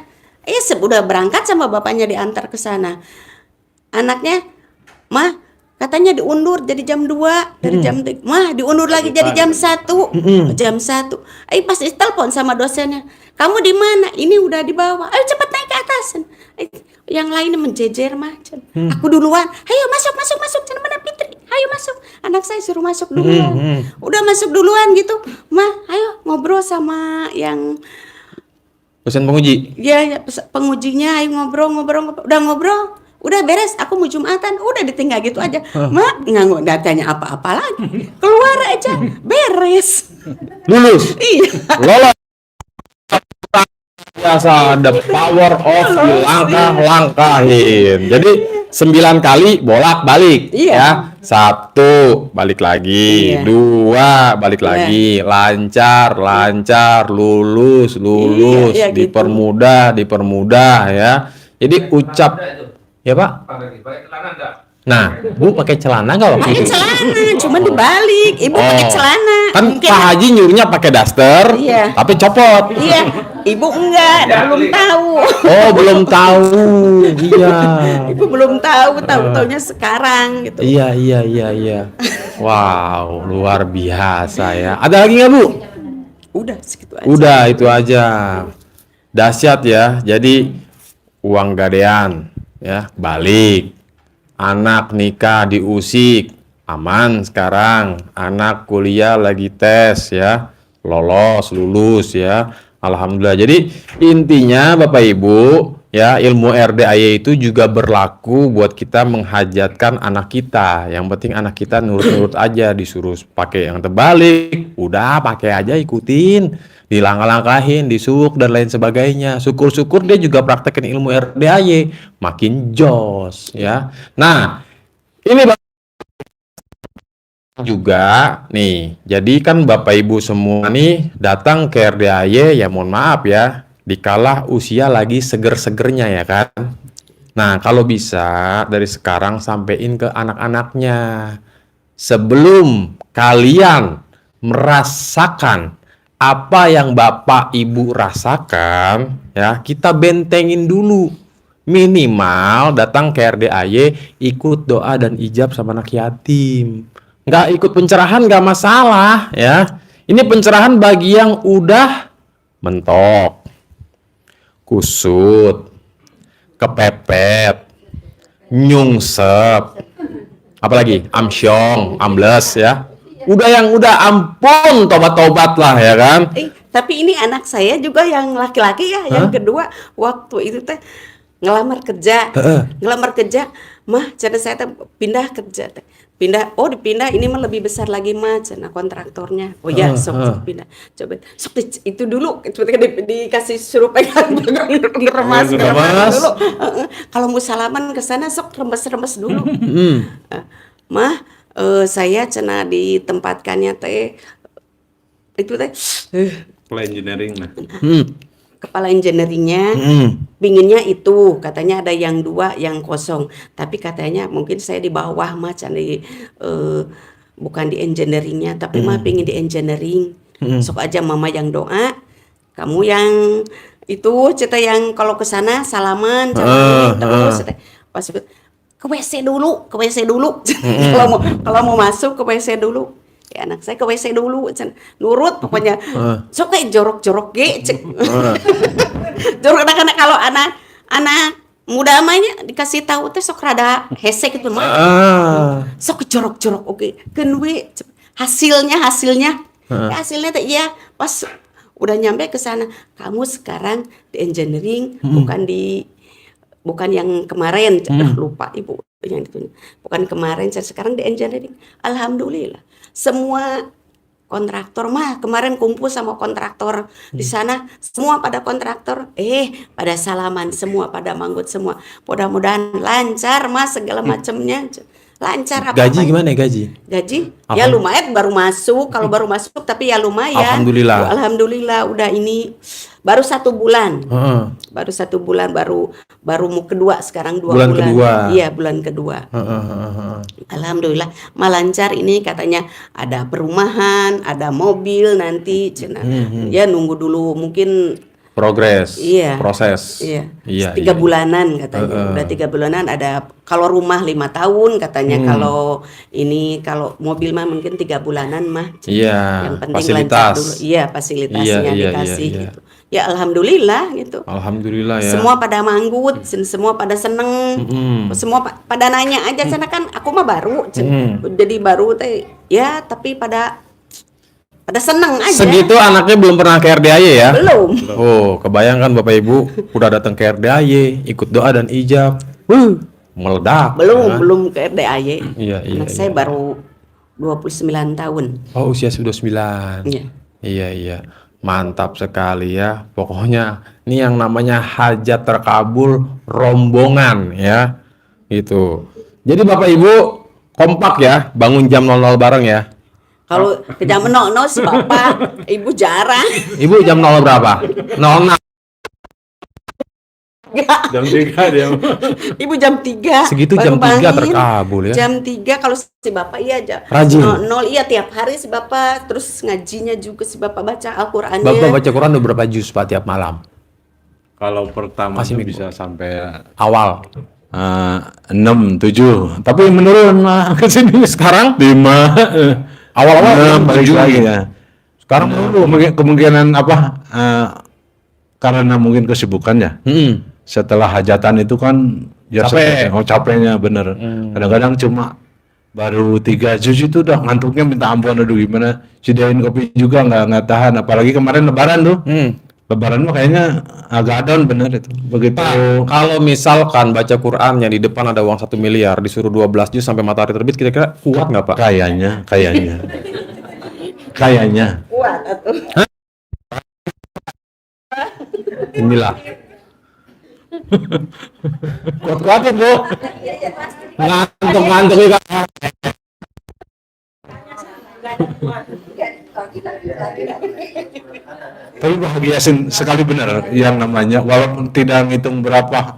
Udah berangkat sama bapaknya diantar ke sana. Anaknya, mah katanya diundur jadi jam 2, dari jam 3. Mah diundur lagi jadi jam 1. Jam 1. Pas telepon sama dosennya. Kamu di mana? Ini udah di bawah. Ayo cepat naik ke atas. Yang lainnya menjejer mah. Aku duluan. Ayo masuk. Jangan mana Fitri. Ayo masuk. Anak saya suruh masuk duluan. Udah masuk duluan gitu. Mah, ayo ngobrol sama yang dosen penguji. ya pengujinya. Ayo ngobrol. Udah ngobrol. Udah beres, aku mau Jumatan, udah ditinggal gitu aja. Mak, nggak tanya apa-apa lagi. Keluar aja, beres. Lulus. Iya. Lolos. Biasa the power of dilangkah-langkahin. Jadi 9 kali bolak-balik. Iya. Ya. 1 balik lagi, Iya. 2 balik lagi, lancar, lulus, Iya, gitu. dipermudah ya. Jadi ucap ya Pak. Nah, Bu pakai celana nggak waktu Pakai itu? celana, cuman dibalik. Ibu pakai celana. Kan Mungkin- Pak Haji nyuruhnya pakai daster, Iya. tapi copot. Iya, ibu enggak, belum tahu. Oh, belum tahu. Iya. Ibu belum tahu-taunya sekarang gitu. Iya. Wow, luar biasa ya. Ada lagi nggak Bu? Udah segitu aja. Udah, itu aja. Dahsyat ya. Jadi uang gadean ya, balik. Anak nikah diusik, aman sekarang. Anak kuliah lagi tes ya, lulus ya. Alhamdulillah. Jadi intinya Bapak Ibu ya, ilmu RDAY itu juga berlaku buat kita menghajatkan anak kita. Yang penting anak kita nurut-nurut aja, disuruh pakai yang terbalik, udah pakai aja, ikutin. Dilangkah-langkahin, disuk dan lain sebagainya. Syukur-syukur dia juga praktekin ilmu RDAY, makin jos ya. Nah, ini juga nih, jadi kan Bapak Ibu semua nih datang ke RDAY ya mohon maaf ya, dikala usia lagi seger-segernya ya kan. Nah, kalau bisa dari sekarang sampein ke anak-anaknya. Sebelum kalian merasakan apa yang Bapak Ibu rasakan, ya, kita bentengin dulu. Minimal datang ke RDAY, ikut doa dan ijab sama anak yatim. Nggak ikut pencerahan nggak masalah, ya. Ini pencerahan bagi yang udah mentok, kusut, kepepet, nyungsep, apalagi amsyong, ambles ya. Udah yang udah ampun tobat-tobat lah ya kan. Tapi ini anak saya juga yang laki-laki ya, yang kedua waktu itu teh ngelamar kerja, mah cina saya teh pindah kerja teh. Dipindah ini mah lebih besar lagi mah cina kontraktornya. Oh ya, sok pindah. Coba itu dulu dikasih suruh pegang remas dulu. Kalau mau salaman ke sana sok remes-remes dulu. Mah saya cina ditempatkannya teh itu teh engineering nah. kepala engineeringnya pinginnya itu katanya ada yang 2 yang kosong, tapi katanya mungkin saya di bawah mah bukan di engineeringnya tapi mah pingin di engineering. Sok aja mama yang doa, kamu yang itu cerita yang kalau ke sana salaman terus pas ke WC dulu kalau mau masuk ke WC dulu. Ya anak saya ke WC dulu, nurut pokoknya. Sok kayak jorok-jorok cek. Jorok anak-anak kalau anak muda amanya dikasih tahu teh sok rada hese gitu mah. Sok jorok-jorok oke. Kenwe hasilnya. Ya, hasilnya teh ya pas udah nyampe ke sana, kamu sekarang di engineering bukan yang kemarin, lupa ibu yang itu. Bukan kemarin, sekarang di engineering. Alhamdulillah. Semua kontraktor mah kemarin kumpul sama kontraktor di sana, semua pada kontraktor, pada salaman semua, pada manggut semua. Mudah-mudahan lancar mas segala macamnya. Lancar apa? Gaji gimana ya gaji? Gaji? Ya lumayan baru masuk, kalau baru masuk tapi ya lumayan. Alhamdulillah udah ini baru 1 bulan. Baru 1 bulan baru mau kedua sekarang 2 bulan. Kedua. Iya, bulan kedua. Alhamdulillah lancar ini katanya ada perumahan, ada mobil nanti cina. Ya nunggu dulu mungkin proses. Iya. 3 bulanan katanya. Udah 3 bulanan ada kalau rumah 5 tahun katanya, kalau mobil mah mungkin 3 bulanan mah. Iya. Yang penting fasilitas. lancar dulu. Iya, fasilitasnya dikasih gitu. Ya alhamdulillah gitu. Alhamdulillah ya. Semua pada manggut, semua pada seneng. Semua pada nanya aja sana kan aku mah baru. Jadi baru teh ya tapi pada seneng aja. Segitu anaknya belum pernah ke RDAY ya? Belum. Oh, kebayangkan Bapak Ibu udah datang ke RDAY, ikut doa dan ijab. Meledak. Belum ke RDAY. Iya. Anak saya baru 29 tahun. Oh, usia sudah 9. Iya. Mantap sekali ya. Pokoknya ini yang namanya hajat terkabul rombongan ya. Gitu. Jadi Bapak Ibu kompak ya, bangun jam 00 bareng ya. Kalau ke jam 00 si Bapak, Ibu jarang. Ibu jam 00 berapa? 06. Jam 3 dia. Ibu jam 3. Segitu jam 3 terkabul ya. Jam 3 kalau si Bapak iya aja. Rajin. 00 iya tiap hari si Bapak, terus ngajinya juga si Bapak baca Al-Qur'annya. Bapak baca Quran udah berapa juz Pak tiap malam? Kalau pertama Masih itu bisa sampai awal 6, 7. Tapi menurun ke sini sekarang 5. Awal-awal balik 7 lagi ya. Sekarang kemungkinan apa? Karena mungkin kesibukannya. Setelah hajatan itu kan ya capeknya bener. Kadang-kadang cuma baru 3 juz itu udah ngantuknya minta ampun, aduh gimana, sediain kopi juga nggak tahan, apalagi kemarin lebaran tuh. Lebaran mah kayaknya agak down bener itu. Begitu. Pak, kalau misalkan baca Quran yang di depan ada uang 1 miliar disuruh 12 juz sampai matahari terbit, kira-kira kuat nggak Pak? Kayaknya. Kuat atuh. Inilah. Kuat-kuatin Bu. Ngantuk juga. Tapi bahagia sekali benar yang namanya, walaupun tidak ngitung berapa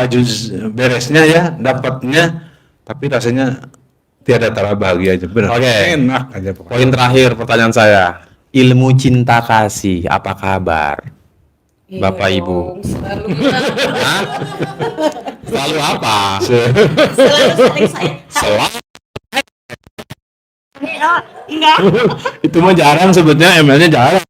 juz beresnya ya dapatnya, tapi rasanya tiada tara bahagia aja benar. Oke. Enak aja pokoknya. Poin terakhir pertanyaan saya. Ilmu cinta kasih, apa kabar? Bapak Ibu. Selalu Hah? Selalu apa? saling saya. Selalu. Enggak. Itu mah jarang sebetulnya, ML-nya jarang.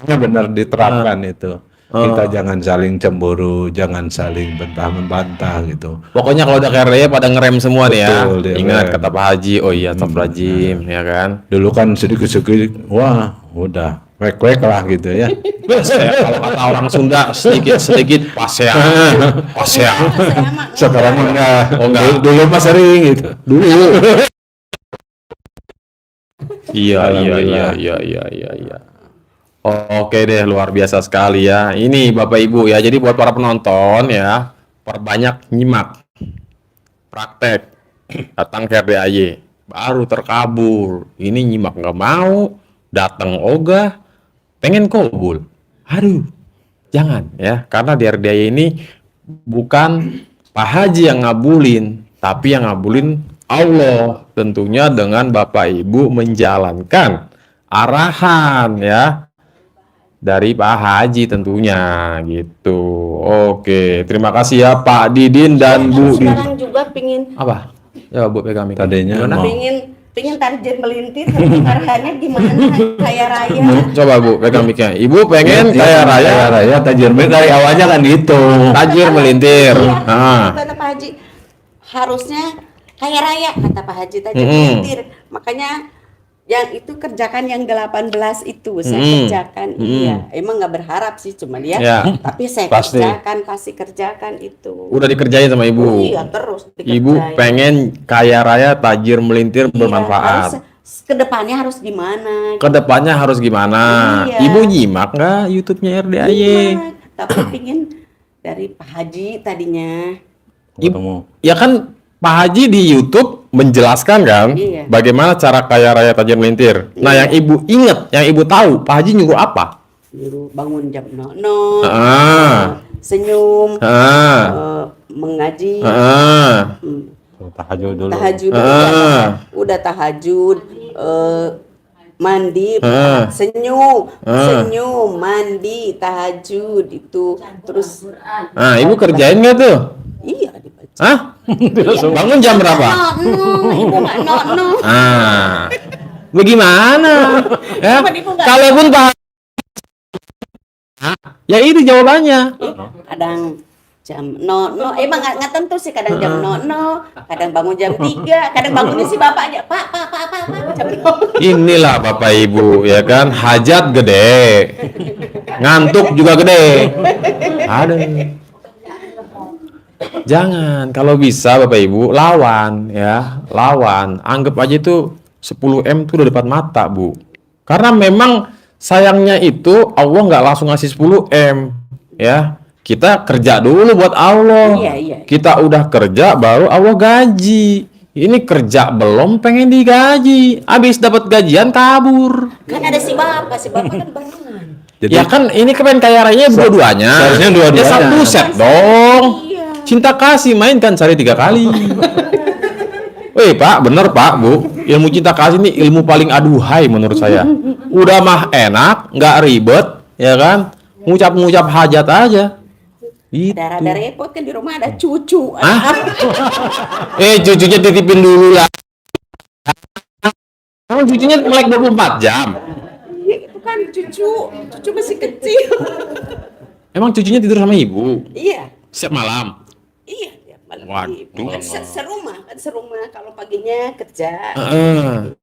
Benar diterapkan itu. Kita jangan saling cemburu, jangan saling bantah-membantah gitu. Pokoknya kalau udah kayak Raya pada ngerem semua nih ya. Betul, dia Ingat ngerem. kata Pak Haji, oh iya astagfirullahaladzim, ya kan? Dulu kan sedikit-sedikit, wah udah wek-wek lah gitu ya. Kalau kata orang Sunda sedikit-sedikit pasea. Pasea. Sekarang mah enggak. Oh, enggak. Dulu mah sering gitu. Dulu. Iya. Alhamdulillah. Iya. Oke deh, luar biasa sekali ya. Ini Bapak Ibu ya, jadi buat para penonton ya, perbanyak nyimak. Praktek. Datang ke RDAY, baru terkabul. Ini nyimak nggak mau, datang ogah, pengen kobul. Aduh, jangan ya, karena di RDAY ini bukan Pak Haji yang ngabulin, tapi yang ngabulin Allah. Tentunya dengan Bapak Ibu menjalankan arahan ya dari Pak Haji tentunya gitu. Oke, terima kasih ya Pak Didin dan Bu Didin. Sekarang juga pingin Apa? Ya Bu pegang mic. Tadinya Gimana? mau. pingin tarjet melintir, tapi arahannya gimana? Kaya raya. Coba Bu pegang mic-nya. Ibu pengen kaya raya, Kaya raya tajir dari awalnya kan gitu. tajir melintir. Iya, Nah, kata Pak Haji harusnya kaya raya, kata Pak Haji tadi Mm-mm. melintir. Makanya yang itu kerjakan yang 18 itu saya kerjakan. Iya, emang nggak berharap sih, cuman ya, Ya, tapi saya pasti. pasti kerjakan itu. udah dikerjain sama Ibu. Iya, terus Ibu dikerjain. pengen kaya raya, tajir melintir, Iya, bermanfaat. kedepannya harus gimana? Kedepannya harus gimana? Iya. Ibu nyimak nggak YouTube-nya RDAY? Iya, tapi pingin dari Pak Haji tadinya. Ketemu. Ya kan Pak Haji di YouTube menjelaskan kan Iya. bagaimana cara kaya raya tajir melintir. Nah, yang Ibu ingat, yang Ibu tahu, Pak Haji nyuruh apa? Nyuruh bangun jam 00, senyum, mengaji, Tahajud dulu. tahajud, udah tahajud, mandi, senyum, mandi, tahajud itu, terus Nah, Ibu kerjain nggak tuh? iya dibaca. Hah? Bangun jam berapa? Ibu nggak no. Ah, bagaimana? Ya, Cuman Ibu nggak kalaupun Pak, ya itu jawabannya. Kadang jam emang nggak tentu sih, kadang jam 00, kadang bangun jam 3, kadang bangunnya si bapak aja, pak jam 00. Inilah Bapak Ibu, ya kan, hajat gede, ngantuk juga gede. Aduh. Jangan, kalau bisa Bapak Ibu lawan ya, lawan. Anggap aja itu 10M itu udah depan mata, Bu. Karena memang sayangnya itu Allah nggak langsung ngasih 10M ya. Kita kerja dulu buat Allah. Iya. Kita udah kerja baru Allah gaji. Ini kerja belum pengen digaji. Habis dapat gajian kabur. Kan ada si bapak kan barengan. Jadi Ya kan ini kan kaya rayanya dua-duanya. seharusnya dua-duanya. Ya satu set dong. Iya. Cinta kasih main kan sehari 3 kali. Weh Pak, bener Pak Bu. Ilmu cinta kasih ini ilmu paling aduhai menurut saya. Udah mah enak, nggak ribet, ya kan? Ngucap-ngucap hajat aja. Gitu. Ada repot kan di rumah ada cucu. Hah? Cucunya titipin dulu lah. Emang cucunya melek 24 jam. Itu kan cucu masih kecil. Emang cucunya tidur sama ibu Iya. setiap malam. Iya, tiap malam. Waduh. Kan serumah kalau paginya kerja. Heeh.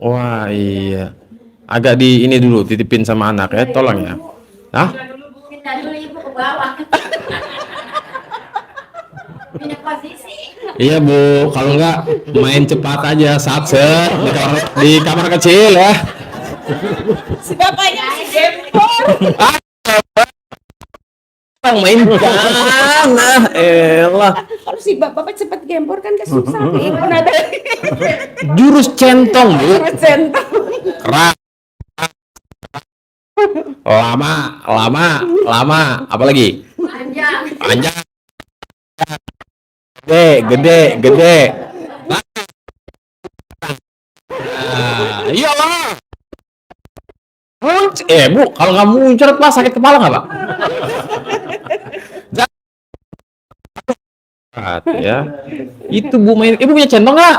Wah iya. Agak di ini dulu titipin sama anak ya, tolong ya. Hah? Pindah dulu ibu ke bawah. Pindah posisi. Iya Bu, kalau enggak main cepat aja satset di kamar kecil ya. Si bapaknya si gempor. mainkan. Nah, elah. Kalau si bapak cepat gempor kan susah nih. Ada Jurus centong, Bu. centang. Keras. Lama. Apalagi? Panjang. Panjang. Gede. Nah, iyalah. Bu, kalau nggak muncrat Pak, sakit kepala nggak Pak? Ya, itu Bu main. Ibu punya centong nggak?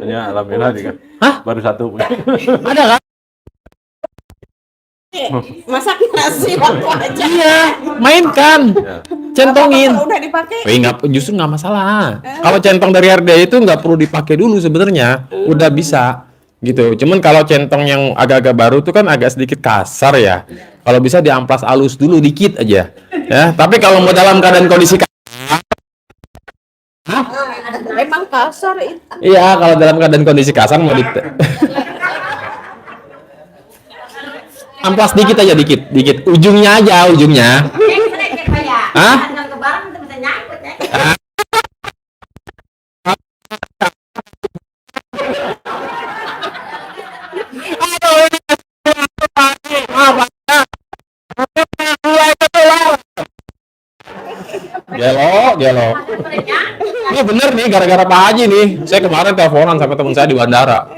Ya, alhamdulillah kan. Hah? Baru satu. Ada kan? Masak nasi waktu aja. Iya, mainkan. Centongin. Kalau udah dipakai. Justru nggak masalah. Kalau centong dari RDA itu nggak perlu dipakai dulu sebenarnya, udah bisa gitu. Cuman kalau centong yang agak-agak baru itu kan agak sedikit kasar ya. Kalau bisa diamplas halus dulu dikit aja, ya. Tapi kalau mau dalam keadaan kondisi Emang kasar itu. iya, kalau dalam keadaan kondisi kasar mau amplas dikit aja, dikit. Ujungnya. Cek kayak. Hah? Jangan ke barang itu bisa nyangkut ya. Gelo. Ini bener nih, gara-gara Pak Haji nih. Saya kemarin teleponan sama teman saya di bandara.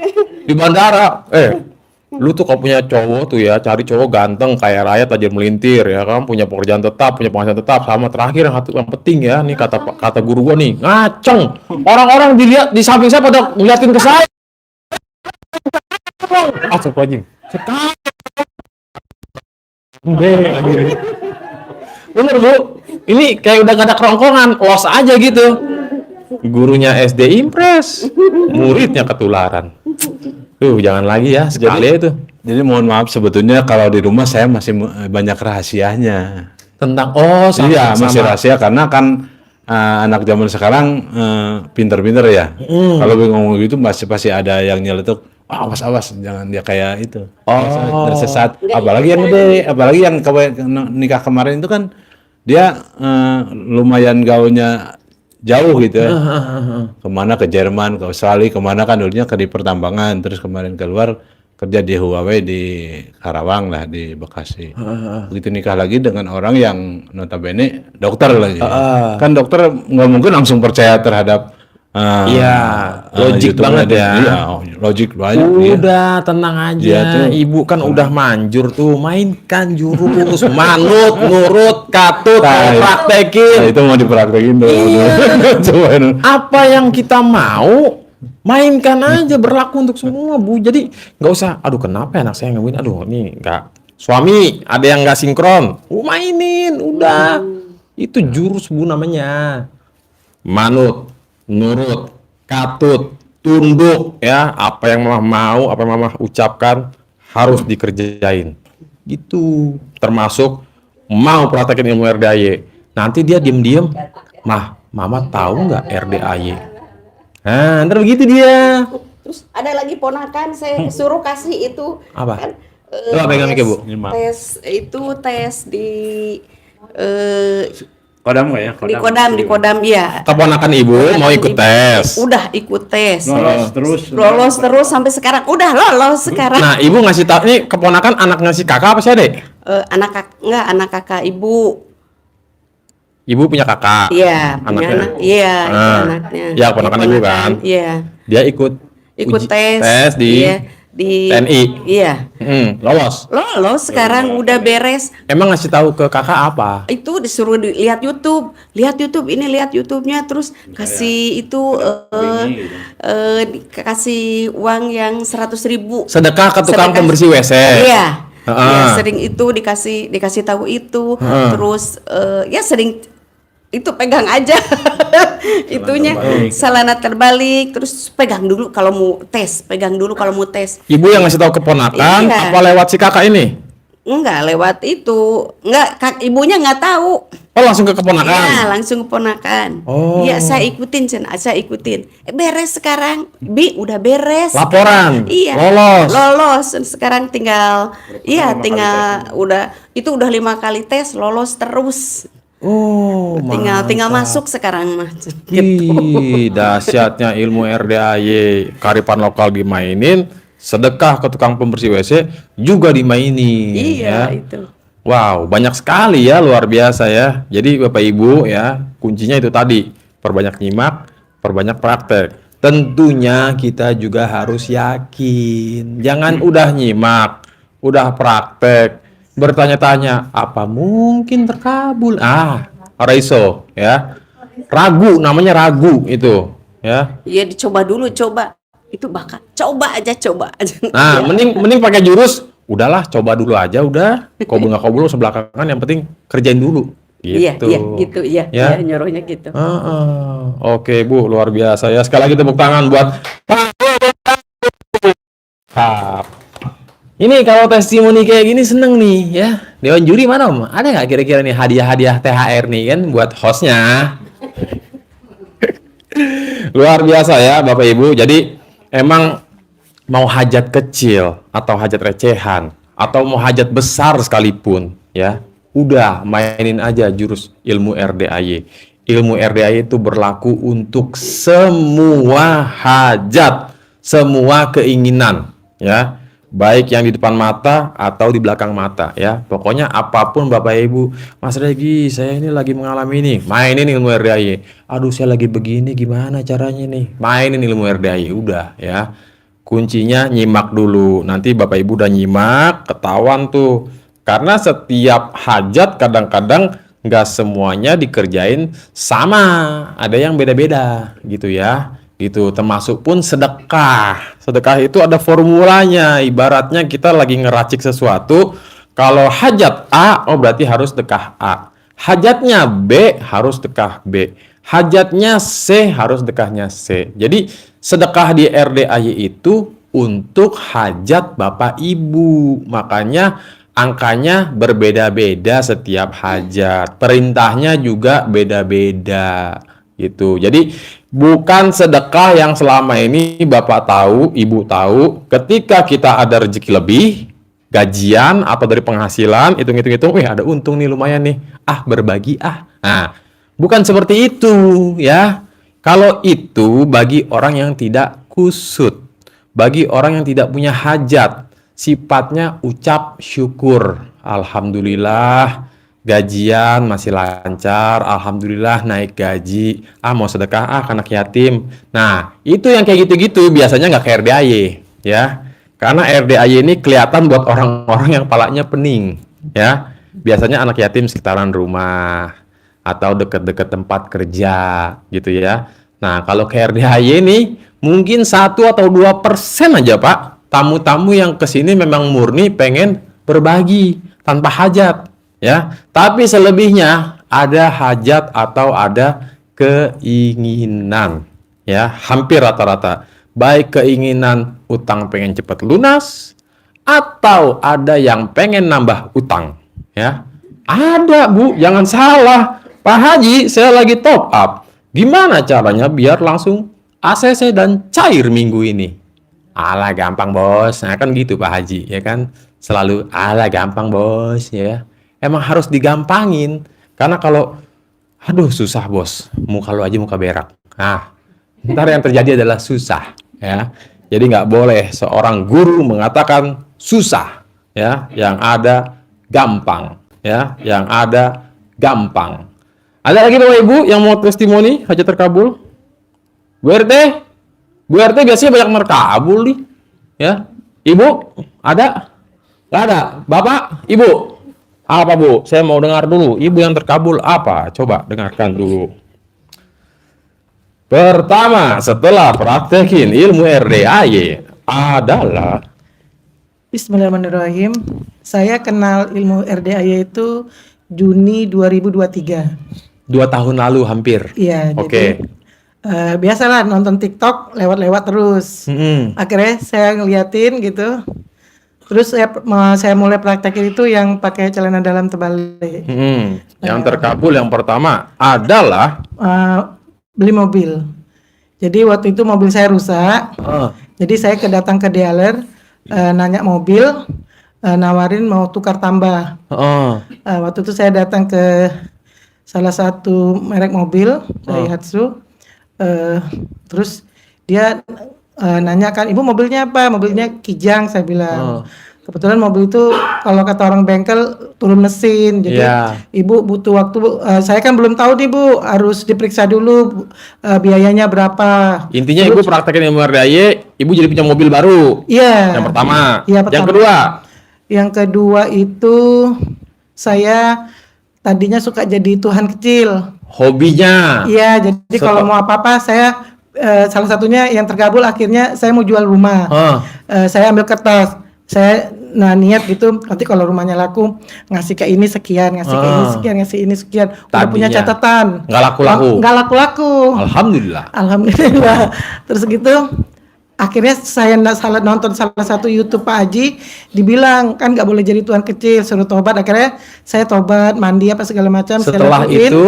Lu tuh kalau punya cowok tuh ya, cari cowok ganteng, kaya raya, tajir melintir ya kan, punya pekerjaan tetap, punya penghasilan tetap, sama terakhir yang penting ya, nih kata guru gua nih, ngaceng. Orang-orang dilihat di samping saya pada ngeliatin ke saya. Astagfirullahaladzim. Bener Bu, ini kayak udah gak ada kerongkongan, los aja gitu. Gurunya SD impress, muridnya ketularan. Jangan lagi ya, sekali itu. Jadi mohon maaf, sebetulnya kalau di rumah saya masih banyak rahasianya. Tentang, Iya, masih rahasia karena kan anak zaman sekarang pinter-pinter ya. Kalau ngomong gitu pasti ada yang nyeletuk. Awas, jangan dia kayak itu. Tersesat. Apalagi yang gede, apalagi yang nikah kemarin itu kan dia lumayan gaulnya jauh gitu ya. Kemana, ke Jerman, ke Australia, kemana kan dulunya di pertambangan, terus kemarin keluar kerja di Huawei di Karawang lah, di Bekasi. Begitu nikah lagi dengan orang yang notabene dokter lagi. Kan dokter nggak mungkin langsung percaya terhadap logik banget ya. Iya, logik banyak. Udah tenang aja. Dia tuh, Ibu kan udah manjur tuh, mainkan jurus manut, nurut, katut, praktekin. Itu mau dipraktekin tuh. Coba. Apa yang kita mau, mainkan aja, berlaku untuk semua Bu. Jadi nggak usah, aduh kenapa anak saya ngewin, aduh ini nggak. Suami ada yang nggak sinkron, mainin, udah. Itu jurus Bu namanya. Manut, nurut, katut, tunduk ya, apa yang mama mau, apa yang mama ucapkan harus dikerjain. Gitu. Termasuk mau praktekin ilmu RDAY. Nanti dia diem-diem, mama tahu nggak RDAY? Nah, ntar begitu dia. Terus ada lagi ponakan saya suruh kasih itu. Apa? Kan, Coba pegang mic, Bu. tes di Kodam nggak ya? di Kodam ya. Keponakan Ibu mau ikut tes. Udah ikut tes. Lolos Lolos sampai sekarang. Udah lolos sekarang. Nah, Ibu ngasih tahu ini keponakan anaknya si kakak apa sih, Dek? Anak kakak ibu. Ibu punya kakak. Iya, punya Anaknya? anak. Iya, Ah. anaknya. Ya, keponakan ibu kan? Iya. Dia ikut tes di iya, di TNI. Iya. Lolos. Lolos sekarang udah beres. Emang ngasih tahu ke kakak apa? Itu disuruh lihat YouTube, ini lihat YouTube-nya, terus kasih itu kasih uang yang 100.000. Sedekah ke tukang Sedekah. pembersih WC. Iya. Heeh. Ya, sering itu dikasih tahu itu, terus ya sering itu pegang aja itunya celana terbalik, terus pegang dulu kalau mau tes, Ibu yang ngasih tahu keponakan Iya. apa lewat si kakak ini? enggak lewat itu, enggak ibunya nggak tahu. Oh, langsung ke keponakan. Iya, langsung keponakan. Oh. Iya, saya ikutin. Beres sekarang. Udah beres. Laporan. Iya. Lolos. Sekarang tinggal udah 5 kali tes, lolos terus. Oh, Tinggal mantap. masuk sekarang mah. Ih, dahsyatnya ilmu RDAY. Kearifan lokal dimainin, sedekah ke tukang pembersih WC juga dimainin ya. Iya itu. Wow, banyak sekali ya, luar biasa ya. Jadi Bapak Ibu ya, kuncinya itu tadi, perbanyak nyimak, perbanyak praktek. Tentunya kita juga harus yakin. Jangan udah nyimak, udah praktek, bertanya-tanya, apa mungkin terkabul? Raiso ya. Ragu, namanya ragu itu ya. Iya dicoba dulu, coba. Itu bakat. Coba aja. Nah, Iya. mending pakai jurus, udahlah coba dulu aja udah. Kabul nggak kabul sebelakangan, yang penting kerjain dulu. Iya, Gitu. iya, gitu, iya, Ya. iya, nyuruhnya gitu. Oke, Bu, luar biasa ya. Sekali lagi tepuk tangan buat Pak. Ini kalau testimoni kayak gini seneng nih ya. Dewan juri mana Om? Ada nggak kira-kira nih hadiah-hadiah THR nih kan buat hostnya? Luar biasa ya Bapak Ibu. Jadi emang mau hajat kecil atau hajat recehan atau mau hajat besar sekalipun ya, udah mainin aja jurus ilmu RDAY. Ilmu RDAY itu berlaku untuk semua hajat, semua keinginan ya. Baik yang di depan mata atau di belakang mata ya. Pokoknya apapun Bapak Ibu, Mas Regi, saya ini lagi mengalami ini, mainin ilmu RDAY. Aduh, saya lagi begini, gimana caranya nih? Mainin ilmu RDAY, udah ya. Kuncinya nyimak dulu. Nanti Bapak Ibu udah nyimak, ketahuan tuh. Karena setiap hajat kadang-kadang nggak semuanya dikerjain sama. Ada yang beda-beda gitu ya. Gitu, termasuk pun sedekah. Sedekah itu ada formulanya. Ibaratnya kita lagi ngeracik sesuatu. Kalau hajat A, oh berarti harus sedekah A. Hajatnya B, harus sedekah B. Hajatnya C, harus sedekahnya C. Jadi sedekah di RDAY itu untuk hajat Bapak Ibu. Makanya angkanya berbeda-beda setiap hajat. Perintahnya juga beda-beda gitu. Jadi bukan sedekah yang selama ini Bapak tahu, Ibu tahu, ketika kita ada rezeki lebih, gajian atau dari penghasilan, hitung-hitung, ada untung nih lumayan nih. Berbagi. Nah, bukan seperti itu ya. Kalau itu bagi orang yang tidak kusut, bagi orang yang tidak punya hajat, sifatnya ucap syukur. Alhamdulillah gajian masih lancar, alhamdulillah naik gaji, mau sedekah ke anak yatim. Nah, itu yang kayak gitu-gitu biasanya nggak ke RDAY ya. Karena RDAY ini kelihatan buat orang-orang yang palanya pening ya. Biasanya anak yatim sekitaran rumah atau deket-deket tempat kerja gitu ya. Nah, kalau ke RDAY ini mungkin 1 atau 2% aja Pak. Tamu-tamu yang kesini memang murni pengen berbagi tanpa hajat. Ya, tapi selebihnya ada hajat atau ada keinginan, ya, hampir rata-rata. Baik keinginan utang pengen cepat lunas, atau ada yang pengen nambah utang, ya. Ada Bu, jangan salah. Pak Haji, saya lagi top up. Gimana caranya biar langsung ACC dan cair minggu ini? Alah gampang bos, nah kan gitu Pak Haji, ya kan? Selalu alah gampang bos, ya. Emang harus digampangin. Karena kalau, aduh susah bos, muka lu aja muka berak. Nah, ntar yang terjadi adalah susah. Ya, jadi nggak boleh seorang guru mengatakan susah. Ya, yang ada gampang. Ya, yang ada gampang. Ada lagi Bapak Ibu yang mau testimoni hajat terkabul? Bu RT biasanya banyak terkabul nih. Ya, Ibu ada? Nggak ada. Bapak, Ibu. Apa Bu? Saya mau dengar dulu. Ibu yang terkabul apa? Coba dengarkan dulu. Pertama, setelah praktekin ilmu RDAY adalah Bismillahirrahmanirrahim. Saya kenal ilmu RDAY itu Juni 2023. 2 tahun lalu hampir. Iya, Oke. jadi biasalah nonton TikTok lewat-lewat terus. Akhirnya saya ngeliatin gitu. Terus saya mulai praktekin itu yang pakai celana dalam terbalik. Yang terkabul yang pertama adalah Beli mobil. Jadi waktu itu mobil saya rusak. Jadi saya datang ke dealer, nanya mobil, nawarin mau tukar tambah. Waktu itu saya datang ke salah satu merek mobil Daihatsu. Terus dia nanya kan, ibu mobilnya apa? Mobilnya Kijang, saya bilang. Kebetulan mobil itu kalau kata orang bengkel turun mesin, jadi ibu butuh waktu. Saya kan belum tahu nih bu, harus diperiksa dulu biayanya berapa. Intinya ibu praktekin ilmu RDAY, ibu jadi punya mobil baru. Iya. Yang pertama. Iya, Yang kedua. Yang kedua itu saya tadinya suka jadi Tuhan kecil. Hobinya. Iya, jadi kalau mau apa-apa saya salah satunya yang tergabul akhirnya saya mau jual rumah. Saya ambil kertas. Saya niat gitu nanti kalau rumahnya laku ngasih ke ini sekian, ngasih ke ini sekian, ngasih ini sekian. Udah punya catatan. Nggak laku-laku. Nggak laku-laku. Alhamdulillah. Alhamdulillah. Terus gitu akhirnya saya salah nonton salah satu YouTube Pak Haji, dibilang kan nggak boleh jadi tuan kecil, suruh tobat. Akhirnya saya tobat, mandi apa segala macam. Setelah saya lakuin, itu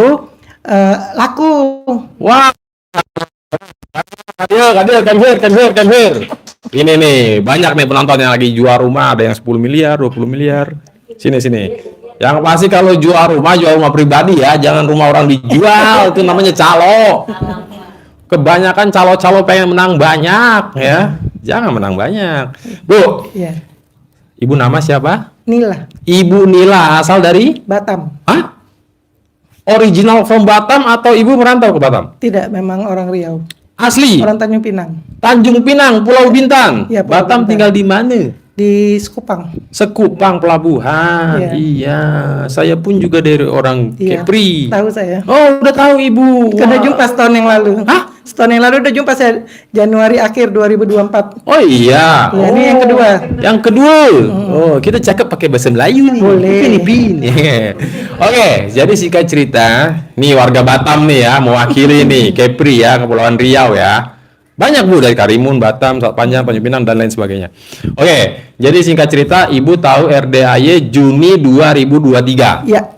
laku. wah. Kadir. Ini nih, banyak nih penonton yang lagi jual rumah, ada yang 10 miliar, 20 miliar. Sini. Yang pasti kalau jual rumah pribadi ya, jangan rumah orang dijual, itu namanya calo. Kebanyakan calo-calo pengen menang banyak ya. Jangan menang banyak. Bu, Iya. ibu nama siapa? Nila, Ibu Nila, asal dari? Batam. Hah? Original from Batam atau ibu merantau ke Batam? Tidak, memang orang Riau. Asli? Orang Tanjung Pinang. Tanjung Pinang, Pulau Bintang. Iya, Pulau Batam Bintang. tinggal di mana? Di Sekupang. Sekupang pelabuhan. Iya. Iya, saya pun juga dari orang Iya. Kepri. Tahu saya. Oh, udah tahu ibu. Udah Wah. jumpa setahun yang lalu. Hah? Setahun yang lalu udah jumpa saya Januari akhir 2024. Oh iya. Iya, ini yang kedua. Yang kedua. Oh, kita cakap pakai bahasa Melayu nih. Boleh. Filipin. Oke, jadi singkat cerita, nih warga Batam nih ya, mewakili nih Kepri ya, Kepulauan Riau ya. Banyak bu dari Karimun, Batam, Selat Panjang, Tanjung Pinang dan lain sebagainya. Oke, jadi singkat cerita, ibu tahu RDAY Juni 2023. Iya.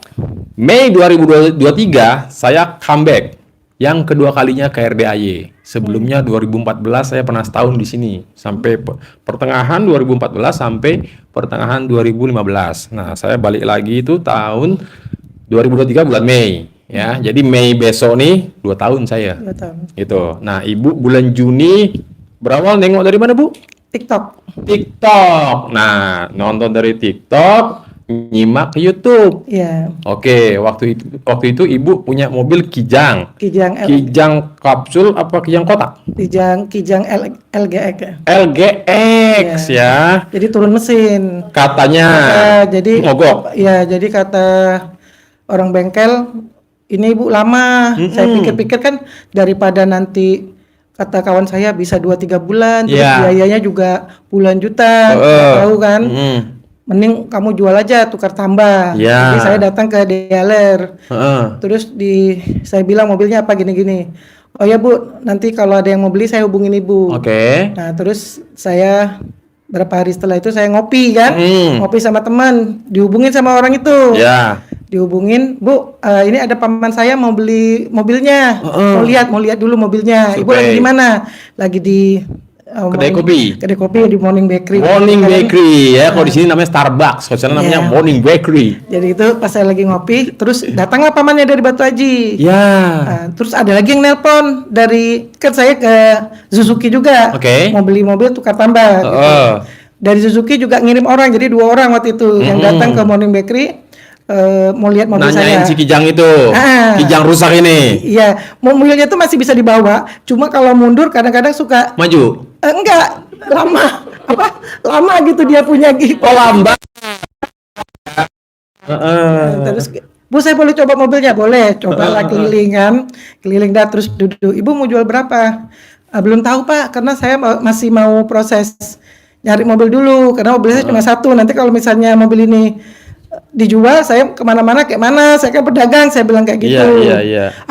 Mei 2023 saya comeback yang kedua kalinya ke RDAY. Sebelumnya 2014 saya pernah setahun di sini sampai pertengahan 2014 sampai pertengahan 2015. Nah, saya balik lagi itu tahun 2023 bulan Mei ya. Jadi Mei besok nih 2 tahun saya. 2 tahun. Gitu. Nah, ibu bulan Juni berawal nengok dari mana, Bu? TikTok. TikTok. Nah, nonton dari TikTok, nyimak ke YouTube. Iya. Oke, waktu itu ibu punya mobil Kijang. Kijang kapsul apa Kijang kotak? Kijang LGX ya. LGX ya. Jadi turun mesin. Katanya Jadi mogok. Ya, jadi kata orang bengkel ini ibu lama. Saya pikir-pikir kan daripada nanti kata kawan saya bisa 2-3 bulan, terus biayanya juga puluhan juta, tahu kan? Mending kamu jual aja, tukar tambah. Jadi saya datang ke dealer. Terus saya bilang mobilnya apa gini-gini. Oh ya bu, nanti kalau ada yang mau beli saya hubungin ibu. Oke. Nah terus saya berapa hari setelah itu saya ngopi kan, ngopi sama teman, dihubungin sama orang itu. Dihubungin, Bu, ini ada paman saya mau beli mobilnya, mau lihat dulu mobilnya. Ibu lagi di mana? Lagi di kedai kopi di Morning Bakery. Morning Bakery ya, kalau di sini namanya Starbucks, kalau namanya Morning Bakery. Jadi itu pas saya lagi ngopi, terus datanglah pamannya dari Batu Haji. Terus ada lagi yang nelpon dari, kan saya ke Suzuki juga, mau beli mobil tukar tambah. Gitu. Dari Suzuki juga ngirim orang, jadi 2 orang waktu itu yang datang ke Morning Bakery. Mau lihat mobil nanyain saya. si Kijang itu, Kijang rusak ini. Iya, mobilnya tuh masih bisa dibawa, cuma kalau mundur kadang-kadang suka maju. Enggak, lama gitu dia punya gitu. Oh lambat. Terus, Bu saya boleh coba mobilnya? Boleh, cobalah keliling kan, keliling dah terus duduk. Ibu mau jual berapa? Belum tahu Pak, karena saya masih mau proses nyari mobil dulu, karena mobil saya cuma 1. Nanti kalau misalnya mobil ini dijual, saya kemana-mana kayak mana, saya kan pedagang, saya bilang kayak gitu.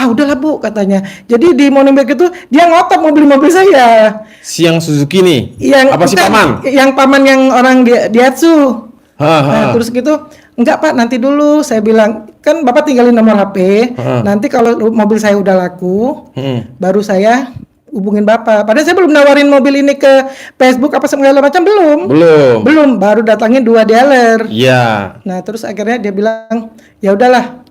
Udahlah Bu katanya. Jadi di Morning Bakery itu dia ngotot mau beli mobil saya. Siang Suzuki nih? Apa sih paman? Yang paman yang orang Daihatsu. Nah, terus gitu, enggak Pak, nanti dulu. Saya bilang, kan Bapak tinggalin nomor HP. Nanti kalau mobil saya udah laku, baru saya hubungin Bapak. Padahal saya belum nawarin mobil ini ke Facebook apa segala macam, belum. Baru datangin 2 dealer. Nah terus akhirnya dia bilang ya udahlah.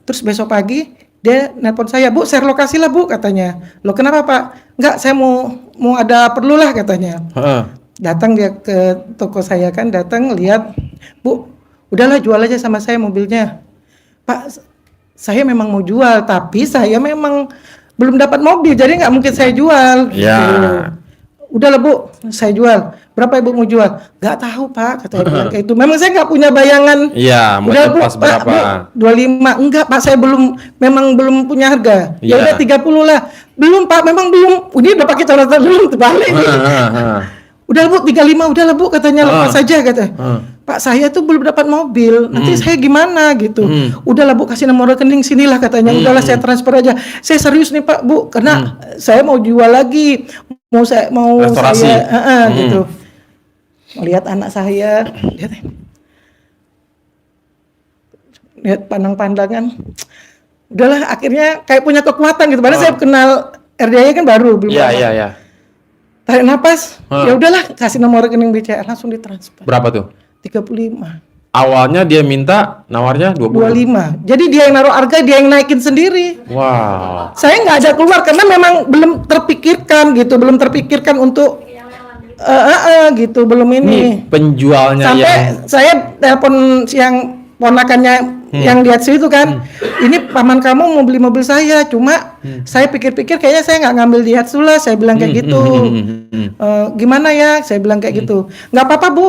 Terus besok pagi dia nelpon saya, Bu, share lokasi lah Bu, katanya. Loh kenapa Pak? Enggak, saya mau ada perlu lah, katanya. Heeh. Datang dia ke toko saya kan, datang lihat, Bu, udahlah jual aja sama saya mobilnya. Pak, saya memang mau jual, tapi saya memang belum dapat mobil, jadi nggak mungkin saya jual. Ya. Gitu. Udahlah Bu, saya jual. Berapa Ibu mau jual? Nggak tahu Pak, katanya bilang kayak itu. Memang saya nggak punya bayangan. Iya, mau Udah Bu, lepas Pak, berapa? Bu, 25. Enggak Pak, saya memang belum punya harga. Iya. Ya udah 30 lah. Belum Pak, memang belum. Ini udah pakai catatan belum terbalik. Heeh. Udah Bu, 35 udahlah Bu, katanya lepas saja, kata. Pak, saya tuh belum dapat mobil, nanti saya gimana gitu. Udahlah Bu, kasih nomor rekening sinilah, katanya. Udahlah saya transfer aja. Saya serius nih Pak, Bu, karena saya mau jual lagi. Mau Restorasi. saya gitu. Melihat anak saya, lihat pandang-pandangan. Udahlah, akhirnya kayak punya kekuatan gitu. Padahal saya kenal RDA kan baru, belum Iya, lama. iya, iya. Tarik napas, ya udahlah, kasih nomor rekening BCA, langsung ditransfer. Berapa tuh? 35. Awalnya dia minta nawarnya 20. 25. Jadi dia yang naruh harga, dia yang naikin sendiri. Wow. Saya nggak ada keluar karena memang belum terpikirkan gitu, belum terpikirkan untuk gitu, belum Ini ini. penjualnya Sampai yang saya telepon yang ponakannya yang lihat situ kan, ini paman kamu mau beli mobil saya, cuma saya pikir-pikir kayaknya saya nggak ngambil di Hatsula, saya bilang kayak gitu. Gimana ya, saya bilang kayak gitu. Nggak apa-apa Bu,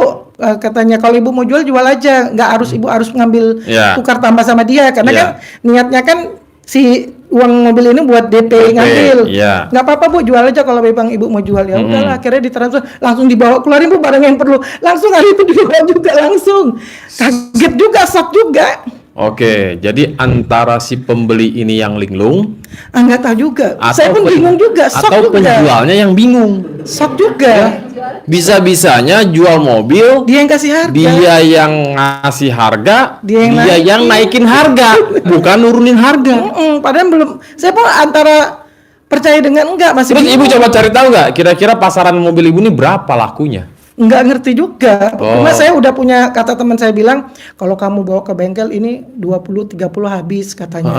katanya kalau ibu mau jual aja, nggak harus ibu harus ngambil Ya. tukar tambah sama dia, karena Ya. kan niatnya kan si uang mobil ini buat DP ngambil. ya. Nggak apa-apa Bu, jual aja kalau memang ibu mau jual. Ya udahlah, akhirnya ditransfer, langsung dibawa, keluarin Bu barang yang perlu. Langsung hari itu dibawa juga langsung. Kaget juga, shock juga. Oke, jadi antara si pembeli ini yang linglung Nggak tahu juga. Saya pun bingung juga, shock atau juga. penjualnya yang bingung. Shock juga. Bisa-bisanya jual mobil, Dia yang kasih harga. dia yang ngasih harga, Dia dia, yang yang naikin harga, bukan nurunin harga. Padahal belum. Saya pun antara percaya dengan enggak, masih Terus ibu bingung. coba cari tahu nggak, kira-kira pasaran mobil ibu ini berapa lakunya? Nggak ngerti juga. Oh. Cuma saya udah punya, kata teman saya bilang, kalau kamu bawa ke bengkel ini 20-30 habis katanya.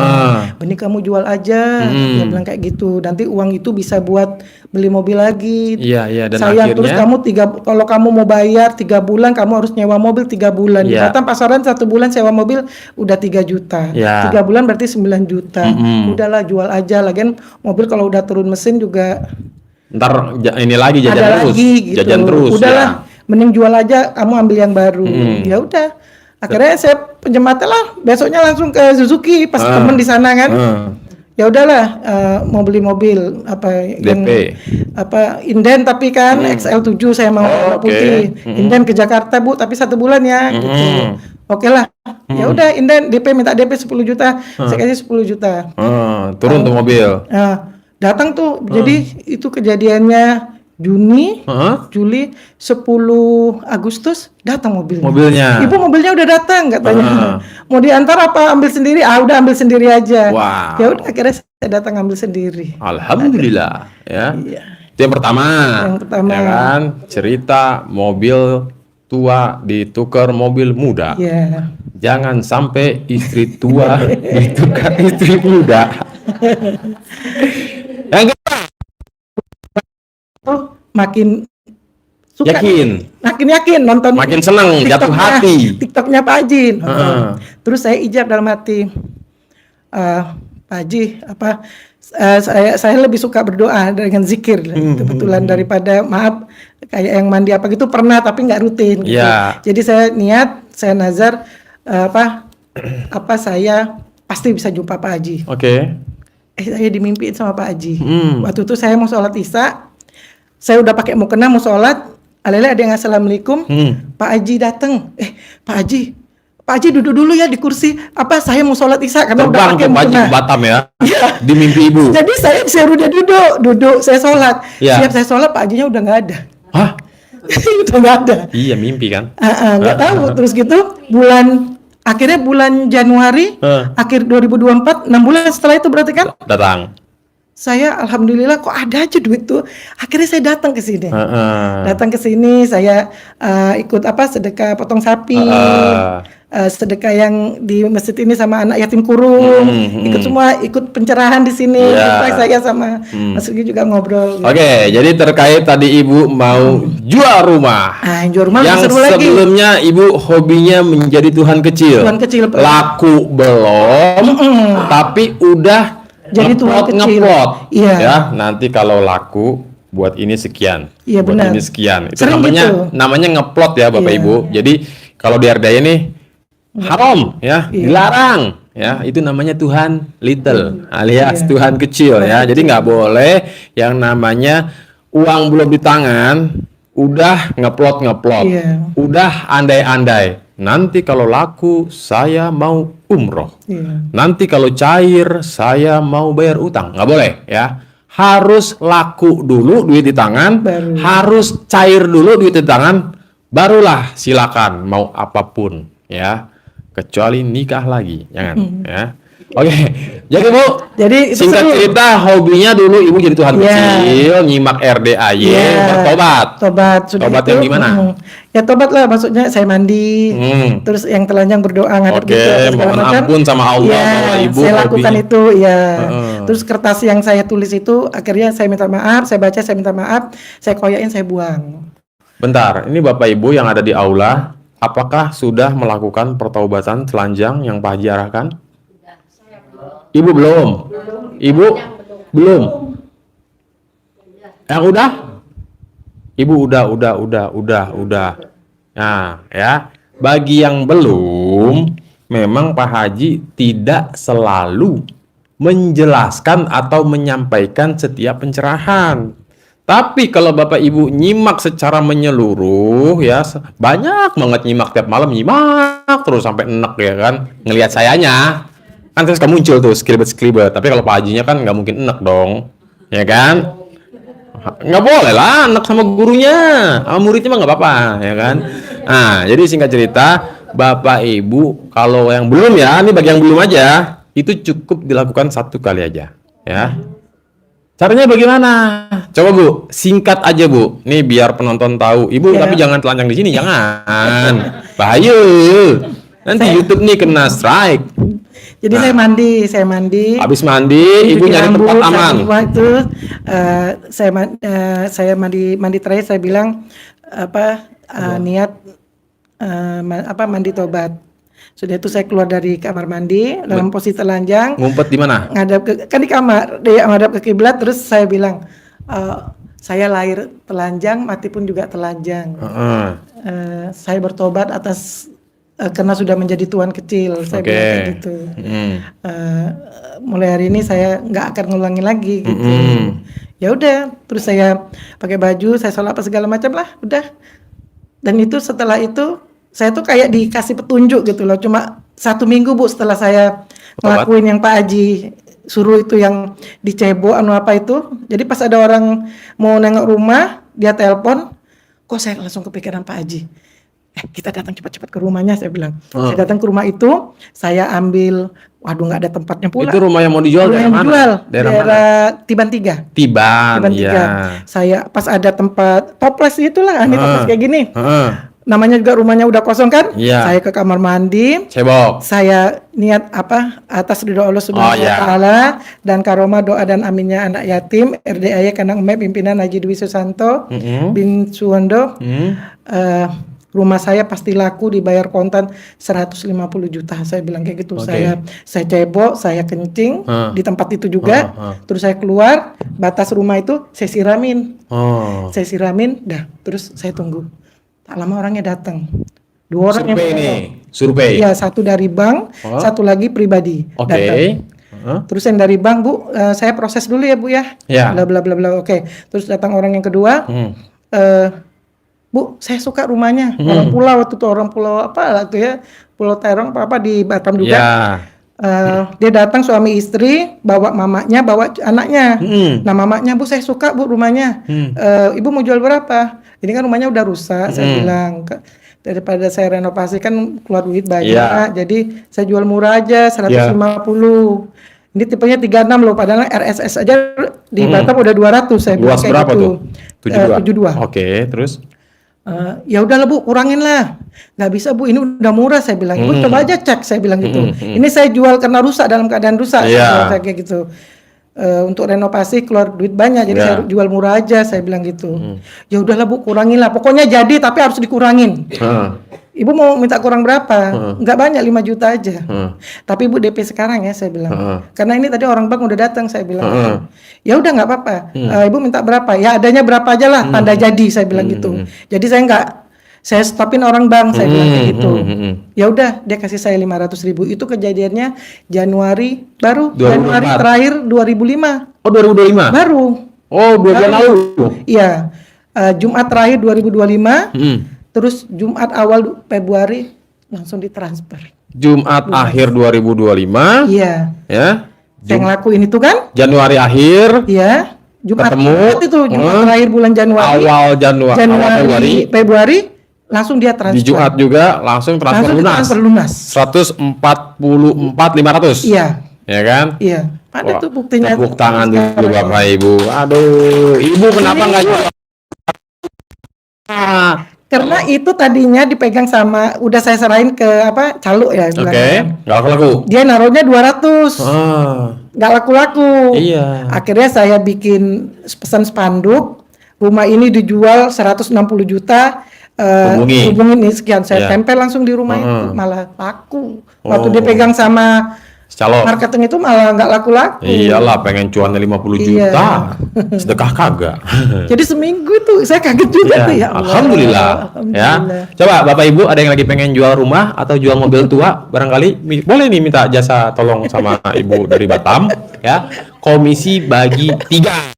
Benih kamu jual aja. Dia bilang kayak gitu. Nanti uang itu bisa buat beli mobil lagi. Iya, iya. Dan Saya akhirnya terus kamu kalau kamu mau bayar 3 bulan, kamu harus nyewa mobil 3 bulan. Iya. Di Batam pasaran 1 bulan sewa mobil udah 3 juta. Iya. 3 bulan berarti 9 juta. Udahlah jual aja. Lagian mobil kalau udah turun mesin juga ntar ini lagi jajan ada terus, lagi gitu. jajan terus. Udahlah, ya. mending jual aja, kamu ambil yang baru. Ya udah. Akhirnya saya penjematan lah, besoknya langsung ke Suzuki pas temen di sana kan. Ya udahlah, mau beli mobil apa yang DP. apa inden tapi kan XL7 saya mau warna oke. putih. Inden ke Jakarta Bu, tapi 1 bulan ya gitu. Oke lah. Ya udah inden DP, minta DP 10 juta. Saya kasih 10 juta. Turun tuh mobil. Datang tuh. Jadi itu kejadiannya Juni, Juli, 10 Agustus datang mobilnya. Mobilnya. Ibu mobilnya udah datang katanya. Mau diantar apa ambil sendiri? Udah ambil sendiri aja. Wow. Ya udah akhirnya saya datang ambil sendiri. Alhamdulillah, ya. Iya. Itu yang pertama. Yang pertama. Ya kan? Cerita mobil tua ditukar mobil muda. Iya. Jangan sampai istri tua ditukar istri muda. Yang kedua, Oh, makin suka. Makin yakin nonton. makin senang, jatuh TikToknya- hati. TikToknya Pak Haji. Terus saya ijab dalam hati. Pak Haji, saya lebih suka berdoa dengan zikir kebetulan daripada maaf kayak yang mandi apa gitu pernah tapi nggak rutin gitu. Iya. Jadi saya niat, saya nazar saya pasti bisa jumpa Pak Haji. Oke. Saya dimimpiin sama Pak Haji. Waktu itu saya mau sholat isya, saya udah pakai mukena mau sholat, alele ada yang assalamualaikum, Pak Haji datang. Pak Haji duduk dulu ya di kursi. Saya mau sholat isya karena udah Terbang pakai ke mukena. Batam ya. Di mimpi ibu. Jadi saya suruh dia duduk, saya sholat. Ya. Siap saya sholat, Pak Hajinya udah nggak ada. Hah? Udah nggak ada. Iya, mimpi kan? Nggak tahu. Terus gitu akhirnya bulan Januari akhir 2024, 6 bulan setelah itu berarti kan Datang. saya alhamdulillah kok ada aja duit tuh. Akhirnya saya datang ke sini. Datang ke sini saya ikut sedekah potong sapi. sedekah yang di masjid ini sama anak yatim kurung, ikut semua, ikut pencerahan di sini. Iya. Supaya saya sama Mas Rugi juga ngobrol. Oke, jadi terkait tadi Ibu mau jual rumah. Ah, yang jual rumah Yang seru lagi. sebelumnya Ibu hobinya menjadi Tuhan kecil. Tuhan kecil. Laku belum, tapi udah Jadi Tuhan kecil. ngeplot. Iya. Ya, nanti kalau laku buat ini sekian. Iya, buat benar. ini sekian. Itu Sering namanya gitu. namanya ngeplot ya Bapak Iya. Ibu. Jadi kalau di RDI ini haram ya, Iya. dilarang ya. Itu namanya Tuhan little alias Iya. Tuhan kecil ya. Jadi nggak boleh yang namanya uang belum di tangan udah ngeplot, Iya. udah andai-andai. Nanti kalau laku saya mau umroh. Iya. Nanti kalau cair saya mau bayar utang. Nggak boleh ya. Harus laku dulu duit di tangan, Baru. harus cair dulu duit di tangan, barulah silakan mau apapun ya. Kecuali nikah lagi, jangan ya. Oke, jadi Bu, Jadi itu singkat seru. cerita hobinya dulu Ibu jadi Tuhan Iya. kecil, nyimak RDAY, Iya. bertobat. Tobat sudah Tobat itu, yang gimana? Ya tobat lah, maksudnya saya mandi, terus yang telanjang berdoa ngadep Oke, gitu, apa segala mohon macam. ampun sama Allah Ya, bahwa Ibu saya lakukan hobinya. itu ya. Heeh. Terus kertas yang saya tulis itu akhirnya saya minta maaf, saya baca, saya minta maaf, saya koyakin, saya buang. Bentar, ini Bapak Ibu yang ada di aula, apakah sudah melakukan pertaubatan telanjang yang Pak Haji arahkan? Ibu belum? Ibu belum? Yang udah? Ibu udah. Nah, ya. Bagi yang belum, memang Pak Haji tidak selalu menjelaskan atau menyampaikan setiap pencerahan. Tapi kalau Bapak Ibu nyimak secara menyeluruh ya, banyak banget nyimak tiap malam, nyimak terus sampai enek ya kan, ngelihat sayanya. Kan terus muncul tuh sekelibat-sekelibat. Tapi kalau Pak Hajinya kan nggak mungkin enek dong, ya kan? Nggak boleh lah enek sama gurunya, sama muridnya mah nggak apa-apa, ya kan? Nah, jadi singkat cerita, Bapak Ibu kalau yang belum ya, ini bagi yang belum aja, itu cukup dilakukan 1 kali aja, ya. Caranya bagaimana? Coba Bu, singkat aja Bu. Nih biar penonton tahu. Ibu Ya. tapi jangan telanjang di sini, jangan. Bahaya. Nanti YouTube nih kena strike. Jadi saya mandi. Habis mandi, Ibu cuci nyari rambut, tempat saya aman. keluar itu saya mandi terakhir, saya bilang niat mandi tobat. Sudah itu saya keluar dari kamar mandi dalam posisi telanjang, Ngumpet di mana? ngadap kan di kamar, dia ngadap ke kiblat, terus saya bilang saya lahir telanjang, mati pun juga telanjang. Heeh. Saya bertobat atas karena sudah menjadi tuan kecil, saya Oke. bilang kayak gitu. Mulai hari ini saya nggak akan ngulangi lagi gitu. Ya udah, terus saya pakai baju, saya sholat apa segala macam lah, udah. Dan itu setelah itu saya tuh kayak dikasih petunjuk gitu loh. Cuma 1 minggu Bu setelah saya ngelakuin yang Pak Haji suruh itu, yang dicebo apa itu. Jadi pas ada orang mau nengok rumah, dia telepon, kok saya langsung kepikiran Pak Haji. Kita datang cepat-cepat ke rumahnya, saya bilang. Saya datang ke rumah itu, saya ambil, waduh nggak ada tempatnya pula. Itu rumah yang mau dijual Rumah daerah yang mana? dijual, Daerah mana? daerah Tiban 3. Tiban, Tiban 3. iya. Saya pas ada tempat toples itulah, ini toples kayak gini. Heeh. Namanya juga rumahnya udah kosong kan? Iya. Saya ke kamar mandi, Cebok. saya niat atas ridho Allah Subhanahu wa iya. taala dan karomah doa dan aminnya anak yatim RDAY Kanang Umay pimpinan Haji Dwi Susanto bin Suwondo. Rumah saya pasti laku, dibayar kontan 150 juta. Saya bilang kayak gitu. Oke. Saya cebok, saya kencing di tempat itu juga. Terus saya keluar, batas rumah itu saya siramin. Saya siramin, dah. Terus saya tunggu. Tak lama orangnya datang. 2 orang Survei yang nih, survei. Iya, 1 dari bank, 1 lagi pribadi. Oke. Datang. Terus yang dari bank, Bu, saya proses dulu ya, Bu ya. Ya. Bla bla bla bla. Oke. Terus datang orang yang kedua. Bu, saya suka rumahnya. Orang pulau waktu itu, orang pulau apa lah tuh ya. Pulau Terong apa di Batam juga. Ya. Dia datang suami istri, bawa mamanya, bawa anaknya. Nah mamanya, Bu saya suka Bu rumahnya. Ibu mau jual berapa? Ini kan rumahnya udah rusak. Saya bilang, daripada saya renovasi kan keluar duit banyak. Iya. Jadi saya jual murah aja 150. Ini tipenya 36 loh, padahal RSS aja di Batam udah 200. Saya bilang Luas kayak berapa gitu. tuh? 72. 72. Oke, terus? Ya udahlah Bu, kurangin lah. Nggak bisa Bu, ini udah murah saya bilang. Ibu coba aja cek, saya bilang gitu. Ini saya jual karena rusak, dalam keadaan rusak. Iya. Saya bilang kayak gitu. Untuk renovasi keluar duit banyak, jadi Iya. saya jual murah aja, saya bilang gitu. Ya udahlah Bu, kurangin lah. Pokoknya jadi, tapi harus dikurangin. Ibu mau minta kurang berapa? Nggak banyak, 5 juta aja. Tapi Ibu DP sekarang ya, saya bilang. Karena ini tadi orang bank udah datang, saya bilang. Ya udah nggak apa-apa. Ibu minta berapa? Ya adanya berapa aja lah, tanda jadi, saya bilang gitu. Jadi saya stopin orang bank, saya bilang kayak gitu. Ya udah, dia kasih saya 500.000. Itu kejadiannya Januari baru, 2004. Januari terakhir 2005. Oh 2025? Baru. Oh 2 bulan lalu. Iya. Jumat terakhir 2025. Terus Jumat awal Februari langsung ditransfer. Jumat akhir 2025. Iya. Ya. Saya ngelakuin itu kan? Januari akhir. Iya. Jumat Ketemu. itu Jumat terakhir bulan Januari. Awal Januari. Februari langsung dia transfer. Di Jumat juga langsung transfer Langsung lunas. transfer lunas. 144.500. Iya. Ya kan? Iya. Ada Wah, tuh buktinya. tepuk tangan dulu Bapak Ibu. Aduh, Ibu kenapa nggak jual? Karena itu tadinya dipegang sama, udah saya serahin ke calo ya. Oke, bilangnya. nggak laku. Dia naruhnya 200. Ah, Nggak laku-laku. iya. Akhirnya saya bikin pesan spanduk, rumah ini dijual 160 juta. Hubungin nih sekian, saya Iya. tempel langsung di rumah itu, malah laku. Waktu dia pegang sama Calon. marketing itu malah nggak laku-laku. Iyalah, pengen cuannya 50 Iya. juta. Sedekah kagak. Jadi seminggu tuh saya kaget juga Ya, tuh ya Allah. Alhamdulillah. Ya. Alhamdulillah. Coba Bapak Ibu ada yang lagi pengen jual rumah atau jual mobil tua, barangkali boleh nih minta jasa tolong sama Ibu dari Batam, ya. Komisi bagi 3.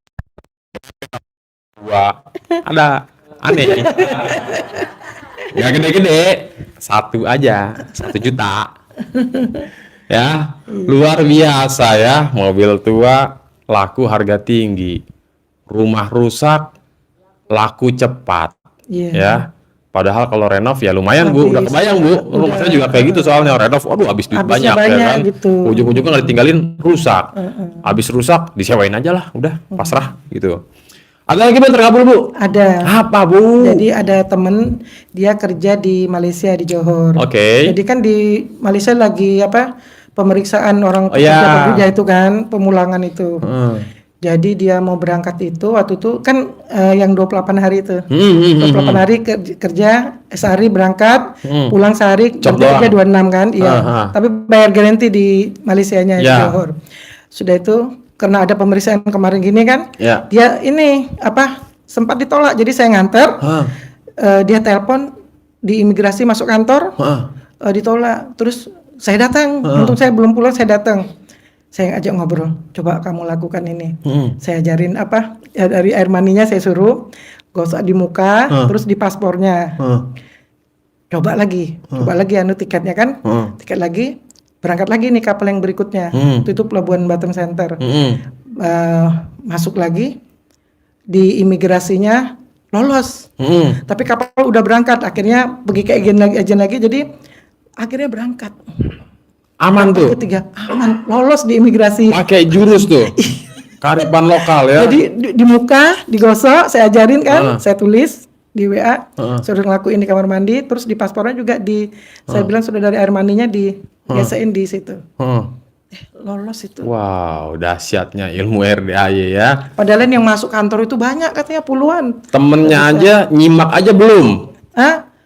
Dua. Ada aneh. Nggak gede-gede, 1 aja, 1 juta. Ya, luar biasa ya, mobil tua laku harga tinggi, rumah rusak laku cepat. Iya. Ya. Padahal kalau renov ya lumayan Bu, udah Habis. kebayang Bu. Rumah saya juga kayak gitu soalnya renov, waduh habis duit Habisnya banyak, ya banyak kan. gitu. Ujung-ujungnya nggak ditinggalin rusak. Habis rusak disewain aja lah, udah pasrah gitu. Ada lagi Ben terkabul Bu? Ada. Apa Bu? Jadi ada temen dia kerja di Malaysia di Johor. Oke. Jadi kan di Malaysia lagi pemeriksaan orang Oh, iya. pekerja itu kan, pemulangan itu. Jadi dia mau berangkat itu waktu itu kan yang 28 hari itu. 28 hari kerja, sehari berangkat, pulang sehari, Job kerja doang. 26 kan, iya. Tapi bayar garansi di Malaysianya di Ya. Johor. Sudah itu karena ada pemeriksaan kemarin gini kan, Ya. dia ini sempat ditolak. Jadi saya nganter, dia telepon di imigrasi masuk kantor, ditolak. Terus saya datang, untung saya belum pulang, saya datang. Saya ajak ngobrol, coba kamu lakukan ini. Saya ajarin ya dari air maninya saya suruh gosok di muka, terus di paspornya. Coba lagi tiketnya kan, tiket lagi, berangkat lagi nih kapal yang berikutnya. Itu Pelabuhan Batam Center. Masuk lagi di imigrasinya lolos. Tapi kapal udah berangkat, akhirnya pergi ke agen lagi, jadi akhirnya berangkat. Aman tuh. Ketiga aman, lolos di imigrasi. Pakai jurus tuh. Kearifan lokal ya. Jadi di muka digosok, saya ajarin kan, saya tulis di WA, suruh ngelakuin di kamar mandi, terus di paspornya juga saya bilang sudah dari air mandinya digesein di situ. Lolos itu. Wow, dahsyatnya ilmu RDAY ya. Padahal yang masuk kantor itu banyak katanya puluhan. Temennya aja nyimak aja belum.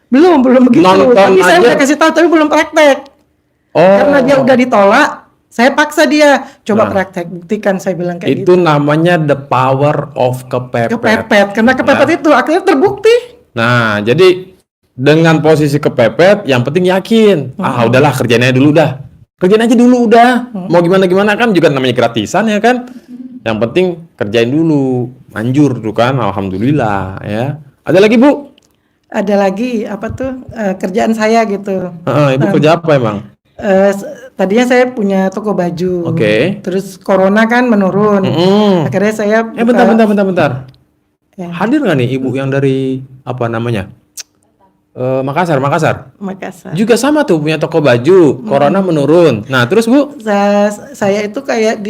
Belum begitu. Nonton Tapi saya aja. udah kasih tahu tapi belum praktek. Oh. Karena dia udah ditolak, saya paksa dia coba praktek, buktikan, saya bilang kayak Itu namanya the power of kepepet. kepepet. Karena kepepet itu akhirnya terbukti. Nah, jadi dengan posisi kepepet, yang penting yakin. Udahlah kerjain aja dulu dah. Kerjain aja dulu udah. Mau gimana kan juga namanya gratisan ya kan. Yang penting kerjain dulu. Manjur tuh kan, alhamdulillah ya. Ada lagi Bu? Ada lagi kerjaan saya gitu. Ibu kerja apa emang? Tadinya saya punya toko baju. Oke. Terus corona kan menurun. Akhirnya saya Bentar. Ya. Hadir nggak nih ibu yang dari apa namanya? Makassar. Makassar. Juga sama tuh punya toko baju. Corona menurun. Nah terus Bu? Saya itu kayak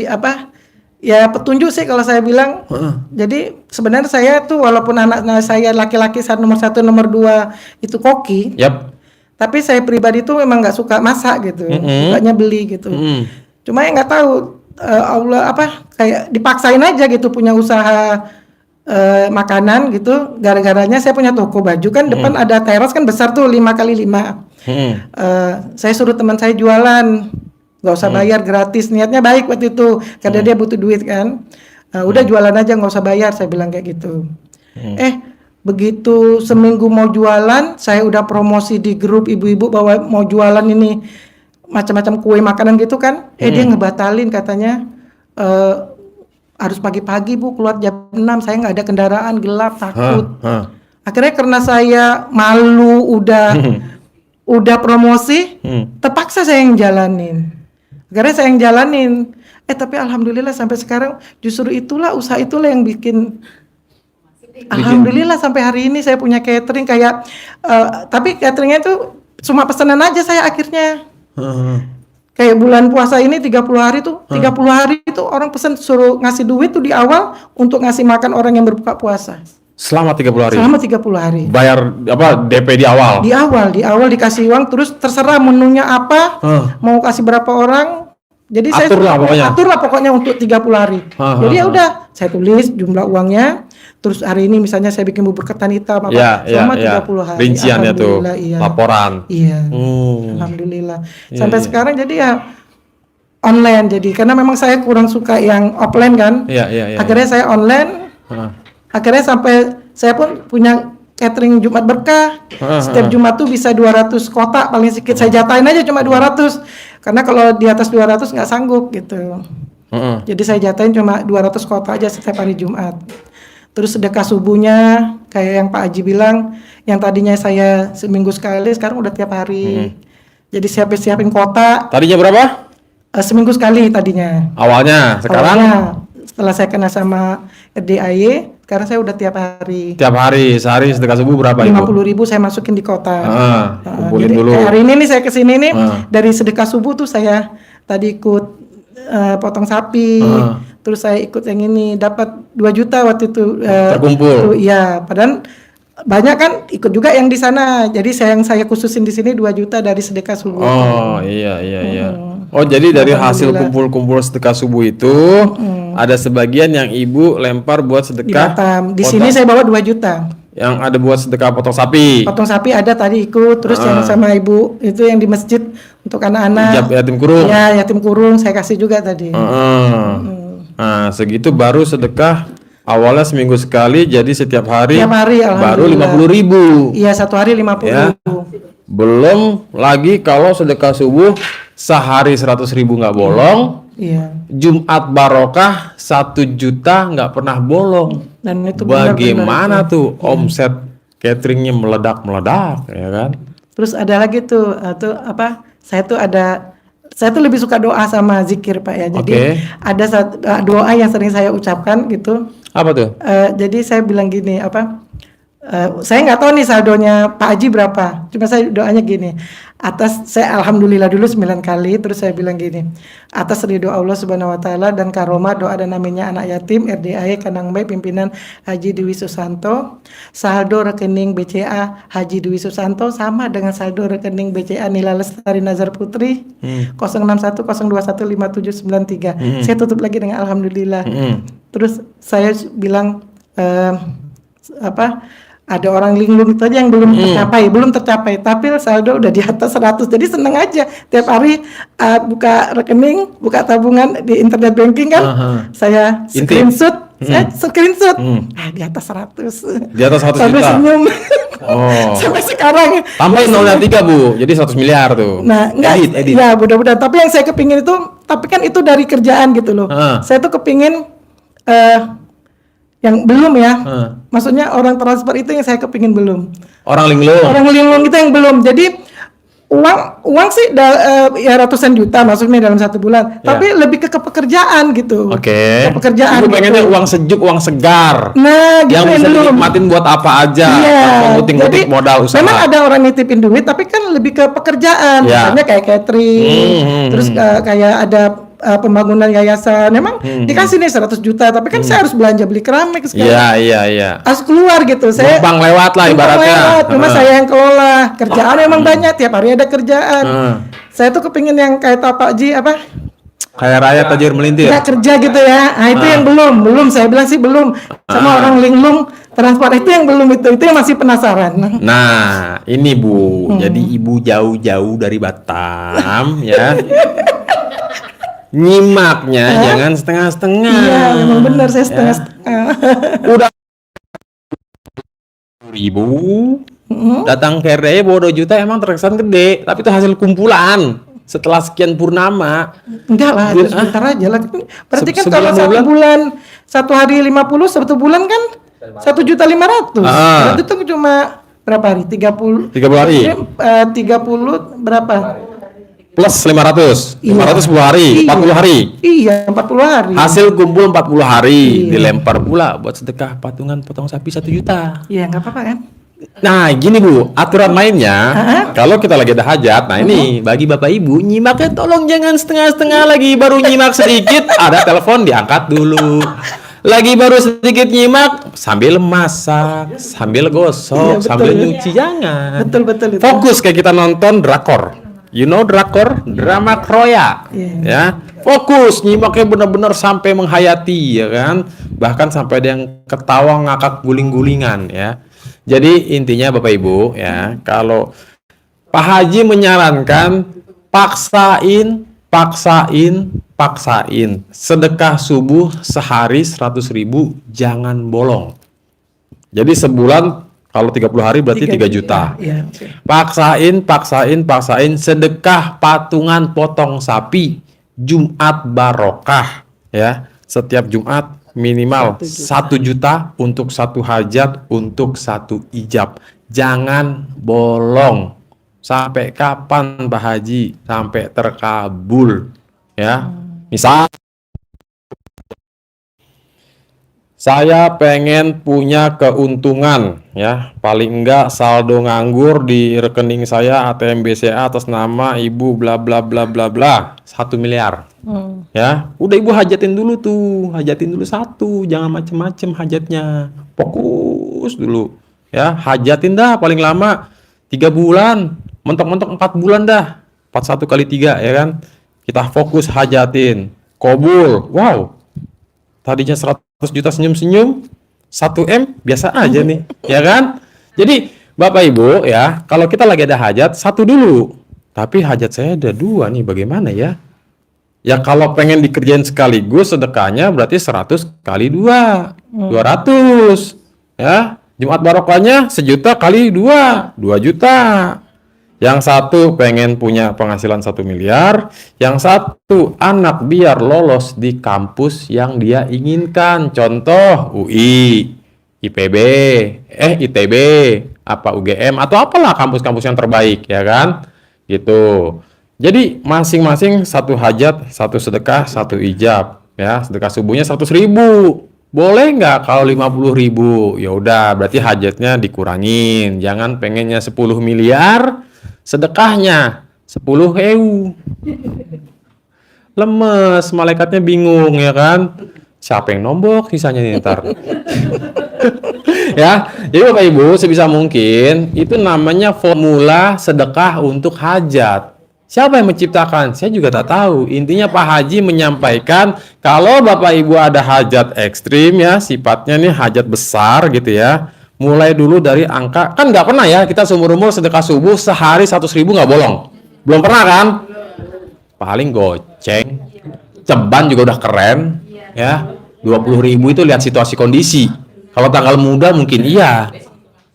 Ya petunjuk sih kalau saya bilang. Jadi sebenarnya saya tuh walaupun anak saya laki-laki nomor 1 nomor 2 itu koki, Yap. tapi saya pribadi tuh memang nggak suka masak gitu, sukanya beli gitu. Cuma yang nggak tahu Allah kayak dipaksain aja gitu punya usaha makanan gitu. Gara-garanya saya punya toko baju kan depan ada teras kan besar tuh 5x5. Saya suruh teman saya jualan. Nggak usah bayar, gratis, niatnya baik waktu itu karena dia butuh duit kan. Udah jualan aja nggak usah bayar, saya bilang kayak gitu. Begitu seminggu mau jualan, saya udah promosi di grup ibu-ibu bahwa mau jualan ini macam-macam kue makanan gitu kan. Dia ngebatalin katanya harus pagi-pagi Bu, keluar jam 6, saya nggak ada kendaraan, gelap, takut. Akhirnya karena saya malu udah promosi, terpaksa saya yang jalanin. Akhirnya saya yang jalanin. Tapi alhamdulillah sampai sekarang justru usaha itulah yang bikin alhamdulillah sampai hari ini saya punya catering kayak tapi cateringnya itu cuma pesanan aja saya akhirnya. Kayak bulan puasa ini 30 hari tuh, 30 hari itu orang pesan suruh ngasih duit tuh di awal untuk ngasih makan orang yang berbuka puasa. Selama 30 hari. Selama 30 hari. Bayar DP di awal. Di awal dikasih uang, terus terserah menunya apa, mau kasih berapa orang. Jadi Atur lah pokoknya. aturlah pokoknya untuk 30 hari. Jadi ya udah, saya tulis jumlah uangnya. Terus hari ini misalnya saya bikin bubur ketan hitam selama 30 hari. Rinciannya tuh, laporan. Iya. Alhamdulillah. Sampai sekarang jadi ya online jadi karena memang saya kurang suka yang offline kan. Akhirnya saya online. Akhirnya sampai saya pun punya catering Jumat Berkah. Setiap Jumat tuh bisa 200 kotak paling sedikit saya jatahin aja cuma 200. Karena kalau di atas 200 nggak sanggup gitu. Jadi saya jatahin cuma 200 kotak aja setiap hari Jumat. Terus sedekah subuhnya kayak yang Pak Haji bilang, yang tadinya saya seminggu sekali sekarang udah tiap hari. Jadi siapin kotak. Tadinya berapa? Seminggu sekali tadinya. Awalnya, sekarang? Setelah saya kenal sama RDAY, sekarang saya udah tiap hari. Tiap hari, sehari sedekah subuh berapa 50.000 saya masukin di kotak. Kumpulin jadi, dulu. Hari ini nih saya kesini nih dari sedekah subuh tuh saya tadi ikut potong sapi, terus saya ikut yang ini dapat 2 juta waktu itu. Terkumpul. Iya, padahal banyak kan ikut juga yang di sana. Jadi saya khususin di sini 2 juta dari sedekah subuh. Oh iya. Oh jadi dari hasil kumpul-kumpul sedekah subuh itu ada sebagian yang ibu lempar buat Di sedekah. Batam. Di sini saya bawa 2 juta. Yang ada buat sedekah potong sapi. Potong sapi ada tadi ikut, terus yang sama ibu itu yang di masjid untuk anak-anak. Yatim kurung. Ya, yatim kurung saya kasih juga tadi. Nah, segitu baru sedekah awalnya seminggu sekali, jadi setiap hari, Tiap hari, baru alhamdulillah. 50.000. Iya, satu hari 50.000. Ya. Belum lagi kalau sedekah subuh sehari 100.000 nggak bolong. Iya. Jumat barokah 1 juta nggak pernah bolong. Dan itu Bagaimana tuh omset cateringnya meledak ya kan? Terus ada lagi tuh saya tuh lebih suka doa sama zikir Pak ya. Jadi ada doa yang sering saya ucapkan gitu. Apa tuh? Jadi saya bilang gini saya nggak tahu nih saldonya Pak Haji berapa. Cuma saya doanya gini. Saya alhamdulillah dulu 9 kali, terus saya bilang gini. Atas ridho Allah Subhanahu wa taala dan karomah doa dan aminnya anak yatim RDAY Kanang Bay pimpinan Haji Dwi Susanto, saldo rekening BCA Haji Dwi Susanto sama dengan saldo rekening BCA Nila Lestari Nazar Putri 0612215793. Saya tutup lagi dengan alhamdulillah. Terus saya bilang ada orang linglung itu aja yang belum tercapai, tapi saldo udah di atas 100. Jadi seneng aja tiap hari buka rekening, buka tabungan di internet banking kan. Saya screenshot, di atas 100. Di atas 100 sampai juta. Senyum. Sampai sekarang. Tambahin nolnya 3 Bu, jadi 100 miliar tuh. Nah, edit. Ya mudah-mudahan. Tapi yang saya kepingin itu, tapi kan itu dari kerjaan gitu loh. Saya tuh kepingin yang belum ya, maksudnya orang transfer itu yang saya kepingin belum. Orang linglung itu yang belum. Jadi uang sih ya ratusan juta maksudnya dalam 1 bulan. Tapi lebih ke pekerjaan gitu. Ke pekerjaan. Ibu pengennya uang sejuk, uang segar. Nah, gitu yang bisa dinikmatin buat apa aja. Ngutik-ngutik modal usaha. Memang ada orang nitipin duit, tapi kan lebih ke pekerjaan. Misalnya kayak catering, terus kayak ada pembangunan yayasan. Memang dikasih nih 100 juta, tapi kan saya harus belanja beli keramik sekarang. Iya. Harus keluar gitu. Saya Numpang lewat lah numpang ibaratnya. lewat, cuma saya yang kelola. Kerjaan memang banyak, tiap hari ada kerjaan. Saya tuh kepingin yang kayak Pak Ji apa? Kaya raya tajir melintir. Nggak kerja gitu ya. Nah, itu yang belum saya bilang sih belum. Sama orang linglung transport itu yang belum itu yang masih penasaran. Nah, ini Bu. Jadi Ibu jauh-jauh dari Batam ya. Nyimaknya jangan setengah-setengah. Iya, memang benar saya setengah-setengah. Udah ribu datang ke RDE bawa 2 juta emang terkesan gede, tapi itu hasil kumpulan setelah sekian purnama. Enggak lah, itu sebentar aja lah. Berarti kan kalau Sebulan, 1 bulan, 1 hari 50, 1 bulan kan 1.500.000. Berarti itu cuma berapa hari? 30 hari. 30 berapa? Plus 500. 500 10 hari, 40 hari. Iya, 40 hari. Hasil kumpul 40 hari dilempar pula buat sedekah patungan potong sapi 1 juta. Iya, enggak apa-apa kan? Nah, gini Bu, aturan mainnya kalau kita lagi ada hajat, nah ini bagi Bapak Ibu nyimaknya tolong jangan setengah-setengah lagi, baru nyimak sedikit ada telepon diangkat dulu. Lagi baru sedikit nyimak sambil masak, sambil gosok, Iya, betul. sambil nyuci jangan. Betul itu. Fokus kayak kita nonton drakor. You know drakor? Drama Korea. Ya. Fokus nyimaknya benar-benar sampai menghayati ya kan. Bahkan sampai ada yang ketawa ngakak guling-gulingan ya. Jadi intinya Bapak Ibu ya, kalau Pak Haji menyarankan paksain sedekah subuh sehari 100.000 jangan bolong. Jadi sebulan kalau 30 hari berarti 3 juta. Iya, oke. Paksain sedekah patungan potong sapi Jumat barokah ya. Setiap Jumat minimal 1 juta untuk 1 hajat, untuk 1 ijab. Jangan bolong. Sampai kapan Pak Haji? Sampai terkabul ya. Misal saya pengen punya keuntungan ya, paling enggak saldo nganggur di rekening saya ATM BCA atas nama ibu bla bla bla bla bla 1 miliar. Ya, udah ibu hajatin dulu 1, jangan macem-macem hajatnya, fokus dulu ya, hajatin dah paling lama 3 bulan, mentok-mentok 4 bulan dah, 41 kali 3 ya kan, kita fokus hajatin, kabul, wow, tadinya 100 juta senyum-senyum 1M biasa aja nih ya kan. Jadi Bapak Ibu ya, kalau kita lagi ada hajat 1 dulu, tapi hajat saya ada 2 nih, bagaimana ya? Ya kalau pengen dikerjain sekaligus sedekahnya berarti 100 kali 2 200 ya. Jumat barokahnya 1 juta kali 2 juta. Yang satu pengen punya penghasilan 1 miliar, yang satu anak biar lolos di kampus yang dia inginkan. Contoh UI, IPB, ITB, apa UGM atau apalah kampus-kampus yang terbaik ya kan? Gitu. Jadi masing-masing 1 hajat, 1 sedekah, 1 ijab ya. Sedekah subuhnya 100.000. Boleh nggak kalau 50.000? Ya udah, berarti hajatnya dikurangin. Jangan pengennya 10 miliar, sedekahnya 10.000. Lemes, malaikatnya bingung ya kan. Siapa yang nombok sisanya nih ntar. Ya, jadi Bapak Ibu sebisa mungkin itu namanya formula sedekah untuk hajat. Siapa yang menciptakan? Saya juga tak tahu. Intinya Pak Haji menyampaikan kalau Bapak Ibu ada hajat ekstrim ya, sifatnya nih hajat besar gitu ya. Mulai dulu dari angka, kan nggak pernah ya kita seumur-umur sedekah subuh sehari 100.000 nggak bolong. Belum pernah kan? Paling goceng, ceban juga udah keren ya. 20.000 itu lihat situasi kondisi. Kalau tanggal muda mungkin iya.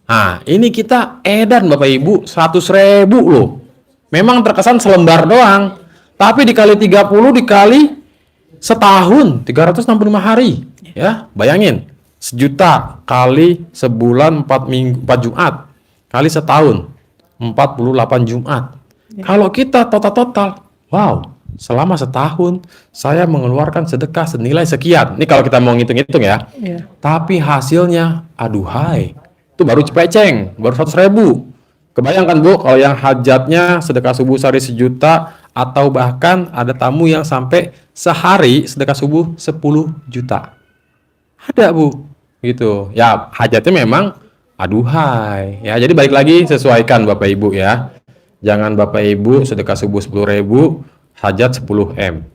Nah, ini kita edan Bapak Ibu 100.000 loh. Memang terkesan selembar doang, tapi dikali 30 dikali setahun 365 hari ya. Bayangin 1 juta kali sebulan 4 Jumat kali setahun 48 Jumat. Kalau kita total, wow, selama setahun saya mengeluarkan sedekah senilai sekian. Ini kalau kita mau ngitung-ngitung ya. Tapi hasilnya aduhai, itu baru cepeceng, baru 100.000. Kebayangkan Bu, kalau yang hajatnya sedekah subuh sehari 1 juta, atau bahkan ada tamu yang sampai sehari sedekah subuh 10 juta. Ada Bu, gitu. Ya hajatnya memang aduhai. Ya jadi balik lagi sesuaikan Bapak Ibu ya. Jangan Bapak Ibu sedekah subuh 10.000, hajat 10 M.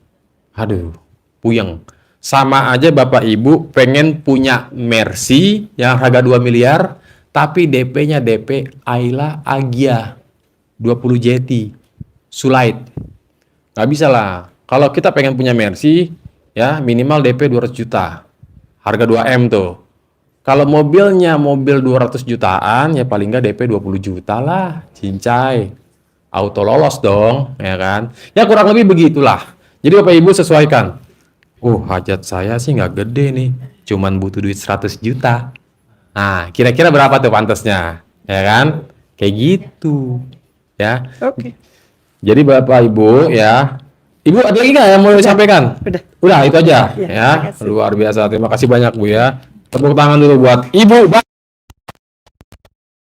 Aduh, puyeng. Sama aja Bapak Ibu pengen punya Mercy yang harga 2 miliar, tapi DP-nya DP Ayla Agia 20 JT Sulite. Nggak bisa lah. Kalau kita pengen punya Mercy, ya minimal DP 200 juta. Harga 2M tuh. Kalau mobilnya mobil 200 jutaan, ya paling nggak DP 20 juta lah. Cincai. Auto lolos dong, ya kan? Ya kurang lebih begitulah. Jadi Bapak Ibu sesuaikan. Hajat saya sih nggak gede nih. Cuman butuh duit 100 juta. Nah, kira-kira berapa tuh pantasnya? Ya kan? Kayak gitu. Ya. Oke. Jadi Bapak Ibu ya. Ibu ada lagi nggak yang mau disampaikan? Udah itu aja. Ya, Ya. terima kasih. Luar biasa. Terima kasih banyak Bu ya. Tepuk tangan dulu buat Ibu.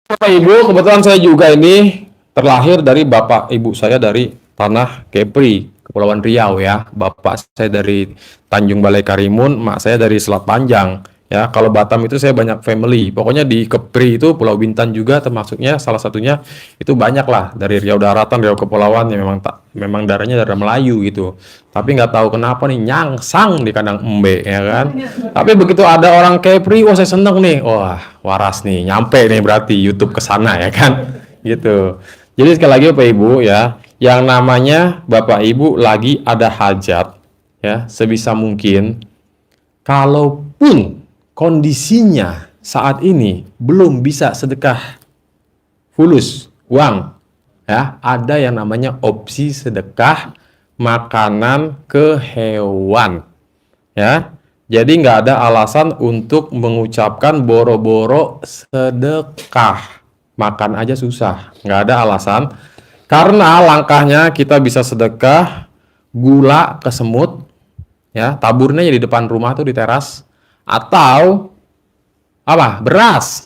Bapak Ibu, kebetulan saya juga ini terlahir dari Bapak Ibu saya dari Tanah Kepri, Kepulauan Riau ya. Bapak saya dari Tanjung Balai Karimun, mak saya dari Selat Panjang. Ya, kalau Batam itu saya banyak family. Pokoknya di Kepri itu Pulau Bintan juga termasuknya salah satunya itu banyak lah dari Riau Daratan, Riau Kepulauan yang memang darahnya darah Melayu gitu. Tapi nggak tahu kenapa nih nyangsang di kandang embe ya kan. Tapi begitu ada orang Kepri, wah saya seneng nih. Wah, waras nih, nyampe nih berarti YouTube ke sana ya kan. Gitu. Jadi sekali lagi Bapak Ibu ya, yang namanya Bapak Ibu lagi ada hajat ya, sebisa mungkin kalaupun kondisinya saat ini belum bisa sedekah fulus uang ya, ada yang namanya opsi sedekah makanan ke hewan ya. Jadi nggak ada alasan untuk mengucapkan boro-boro sedekah, makan aja susah, nggak ada alasan. Karena langkahnya kita bisa sedekah gula ke semut ya, taburnya di depan rumah tuh di teras. Atau apa? Beras.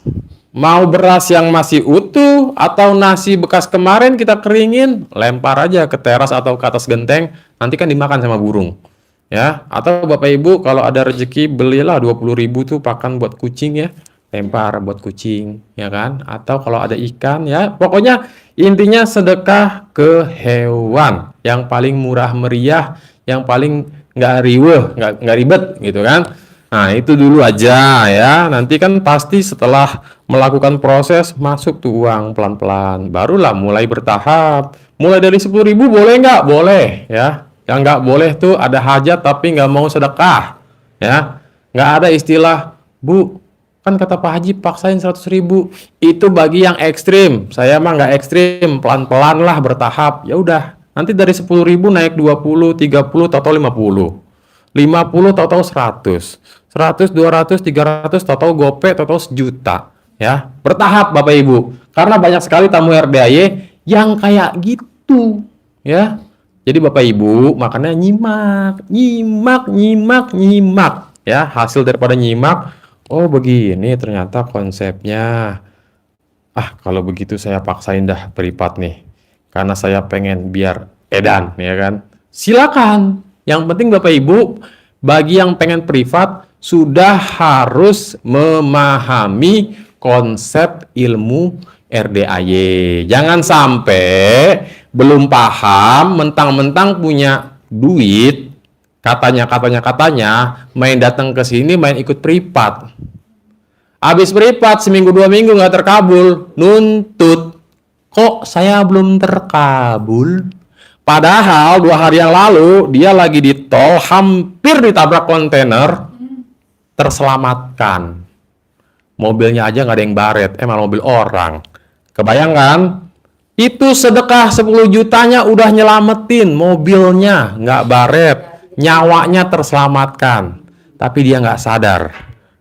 Mau beras yang masih utuh atau nasi bekas kemarin kita keringin, lempar aja ke teras atau ke atas genteng, nanti kan dimakan sama burung. Ya, atau Bapak Ibu kalau ada rezeki belilah 20.000 tuh pakan buat kucing ya, lempar buat kucing, ya kan? Atau kalau ada ikan ya, pokoknya intinya sedekah ke hewan yang paling murah meriah, yang paling nggak riweh, nggak ribet gitu kan. Nah, itu dulu aja ya. Nanti kan pasti setelah melakukan proses masuk tuh uang pelan-pelan. Barulah mulai bertahap. Mulai dari 10.000 boleh nggak? Boleh ya. Yang nggak boleh tuh ada hajat tapi nggak mau sedekah ya. Nggak ada istilah, Bu, kan kata Pak Haji paksain 100.000. Itu bagi yang ekstrim. Saya mah nggak ekstrim. Pelan-pelan lah bertahap. Ya udah. Nanti dari 10.000 naik 20, 30, atau 50. 50 tahu-tahu 100, 100, 200, 300, tahu-tahu gope, tahu-tahu sejuta ya. Bertahap Bapak Ibu. Karena banyak sekali tamu RDAY yang kayak gitu ya. Jadi Bapak Ibu makanya nyimak ya. Hasil daripada nyimak, oh begini ternyata konsepnya. Kalau begitu saya paksain dah beripat nih. Karena saya pengen biar edan ya kan. Silakan. Yang penting Bapak Ibu, bagi yang pengen privat, sudah harus memahami konsep ilmu RDAY. Jangan sampai belum paham, mentang-mentang punya duit, katanya, main datang ke sini, main ikut privat. Habis privat, seminggu 2 minggu nggak terkabul, nuntut. Kok saya belum terkabul? Padahal 2 hari yang lalu dia lagi di tol, hampir ditabrak kontainer, terselamatkan. Mobilnya aja nggak ada yang baret, malah mobil orang. Kebayang kan? Itu sedekah 10 jutanya udah nyelamatin mobilnya, nggak baret, nyawanya terselamatkan. Tapi dia nggak sadar.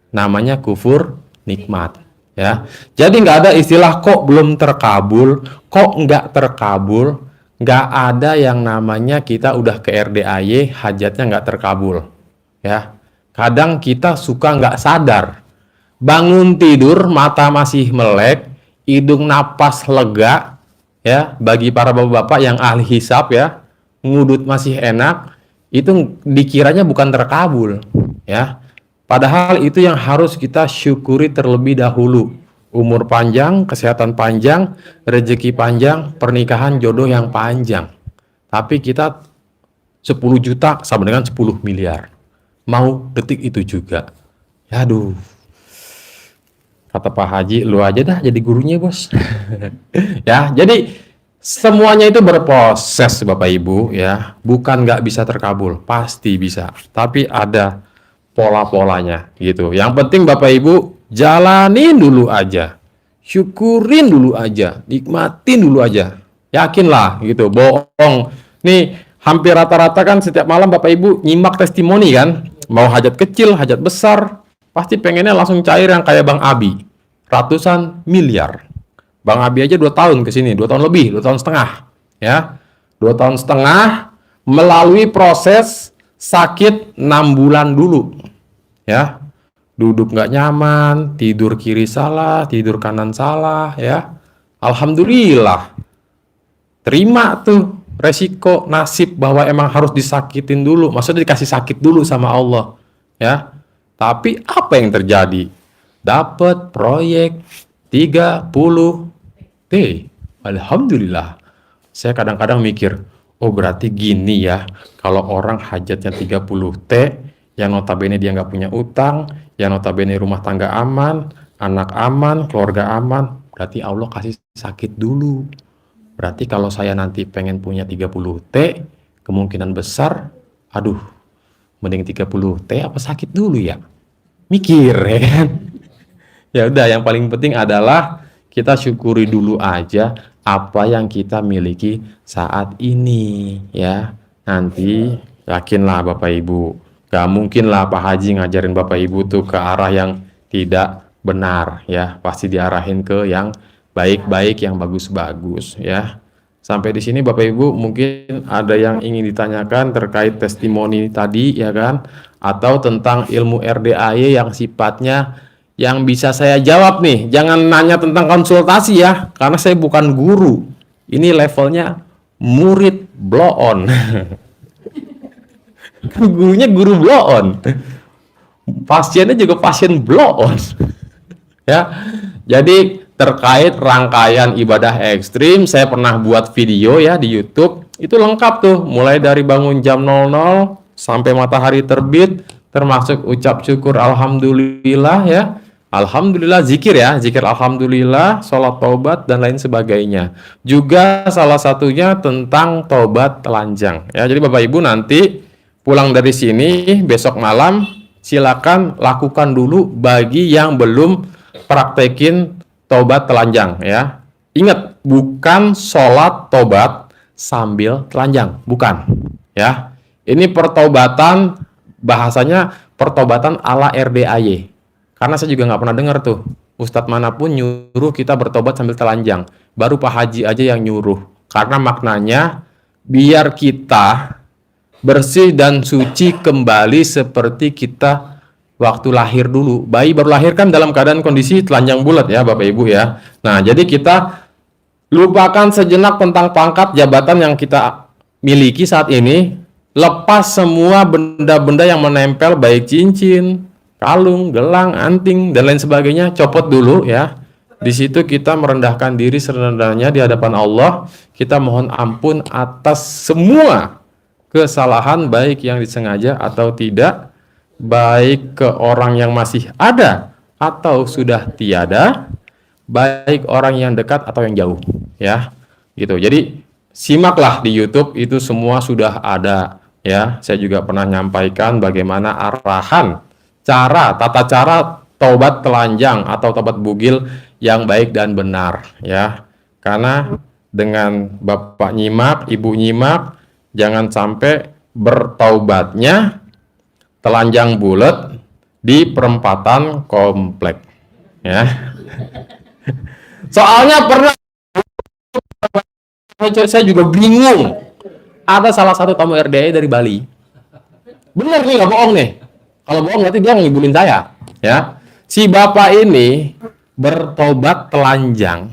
Namanya kufur nikmat. Ya, jadi nggak ada istilah kok belum terkabul, kok nggak terkabul. Nggak ada yang namanya kita udah ke RDAY hajatnya nggak terkabul ya. Kadang kita suka nggak sadar, bangun tidur mata masih melek, hidung napas lega ya. Bagi para bapak-bapak yang ahli hisab ya, ngudut masih enak, itu dikiranya bukan terkabul, ya. Padahal itu yang harus kita syukuri terlebih dahulu. Umur panjang, kesehatan panjang, rezeki panjang, pernikahan jodoh yang panjang. Tapi kita 10 juta sama dengan 10 miliar. Mau detik itu juga. Aduh. Kata Pak Haji, lu aja dah jadi gurunya, Bos. Ya, jadi semuanya itu berproses, Bapak Ibu, ya. Bukan nggak bisa terkabul, pasti bisa. Tapi ada pola-polanya gitu. Yang penting Bapak Ibu jalanin dulu aja. Syukurin dulu aja, nikmatin dulu aja. Yakinlah gitu, bohong. Nih, hampir rata-rata kan setiap malam Bapak Ibu nyimak testimoni kan. Mau hajat kecil, hajat besar, pasti pengennya langsung cair yang kayak Bang Abi. Ratusan miliar. Bang Abi aja 2 tahun ke sini, 2 tahun lebih, 2 tahun setengah. Ya, 2 tahun setengah melalui proses sakit 6 bulan dulu. Ya, duduk nggak nyaman, tidur kiri salah, tidur kanan salah, ya. Alhamdulillah. Terima tuh resiko nasib bahwa emang harus disakitin dulu. Maksudnya dikasih sakit dulu sama Allah. Ya. Tapi apa yang terjadi? Dapat proyek 30 T. Alhamdulillah. Saya kadang-kadang mikir, oh berarti gini ya. Kalau orang hajatnya 30 T, yang notabene dia nggak punya utang, yang notabene rumah tangga aman, anak aman, keluarga aman, berarti Allah kasih sakit dulu. Berarti kalau saya nanti pengen punya 30 T, kemungkinan besar, aduh, mending 30 T apa sakit dulu ya? Mikir ya kan? Ya udah, yang paling penting adalah kita syukuri dulu aja apa yang kita miliki saat ini ya. Nanti yakinlah Bapak Ibu, gak mungkin lah Pak Haji ngajarin Bapak Ibu tuh ke arah yang tidak benar ya. Pasti diarahin ke yang baik-baik, yang bagus-bagus ya. Sampai di sini Bapak Ibu mungkin ada yang ingin ditanyakan terkait testimoni tadi ya kan, atau tentang ilmu RDAY yang sifatnya yang bisa saya jawab nih. Jangan nanya tentang konsultasi ya, karena saya bukan guru. Ini levelnya murid blow on. Gurunya guru blow on. Pasiennya juga pasien blow on. Ya. Jadi terkait rangkaian ibadah ekstrim, saya pernah buat video ya di YouTube. Itu lengkap tuh, mulai dari bangun jam 00 sampai matahari terbit, termasuk ucap syukur alhamdulillah ya. Alhamdulillah, zikir ya, zikir alhamdulillah, sholat taubat dan lain sebagainya. Juga salah satunya tentang taubat telanjang ya. Jadi Bapak Ibu nanti pulang dari sini besok malam silakan lakukan dulu bagi yang belum praktekin taubat telanjang ya. Ingat, bukan sholat taubat sambil telanjang, bukan ya. Ini pertobatan, bahasanya pertobatan ala RDAY. Karena saya juga nggak pernah dengar tuh ustadz manapun nyuruh kita bertobat sambil telanjang. Baru Pak Haji aja yang nyuruh. Karena maknanya biar kita bersih dan suci kembali seperti kita waktu lahir dulu. Bayi baru lahir kan dalam keadaan kondisi telanjang bulat ya Bapak Ibu ya. Nah, jadi kita lupakan sejenak tentang pangkat jabatan yang kita miliki saat ini. Lepas semua benda-benda yang menempel, baik cincin, kalung, gelang, anting, dan lain sebagainya. Copot dulu ya. Di situ kita merendahkan diri serendah-rendahnya di hadapan Allah. Kita mohon ampun atas semua kesalahan, baik yang disengaja atau tidak, baik ke orang yang masih ada atau sudah tiada, baik orang yang dekat atau yang jauh ya gitu. Jadi simaklah di YouTube, itu semua sudah ada ya. Saya juga pernah nyampaikan bagaimana arahan tata cara taubat telanjang atau taubat bugil yang baik dan benar ya. Karena dengan Bapak nyimak, Ibu nyimak, jangan sampai bertaubatnya telanjang bulat di perempatan komplek ya. Soalnya pernah saya juga bingung. Ada salah satu tamu RDAY dari Bali. Bener nih, nggak bohong nih. Kalau bohong nanti dia ngibulin saya ya. Si bapak ini bertobat telanjang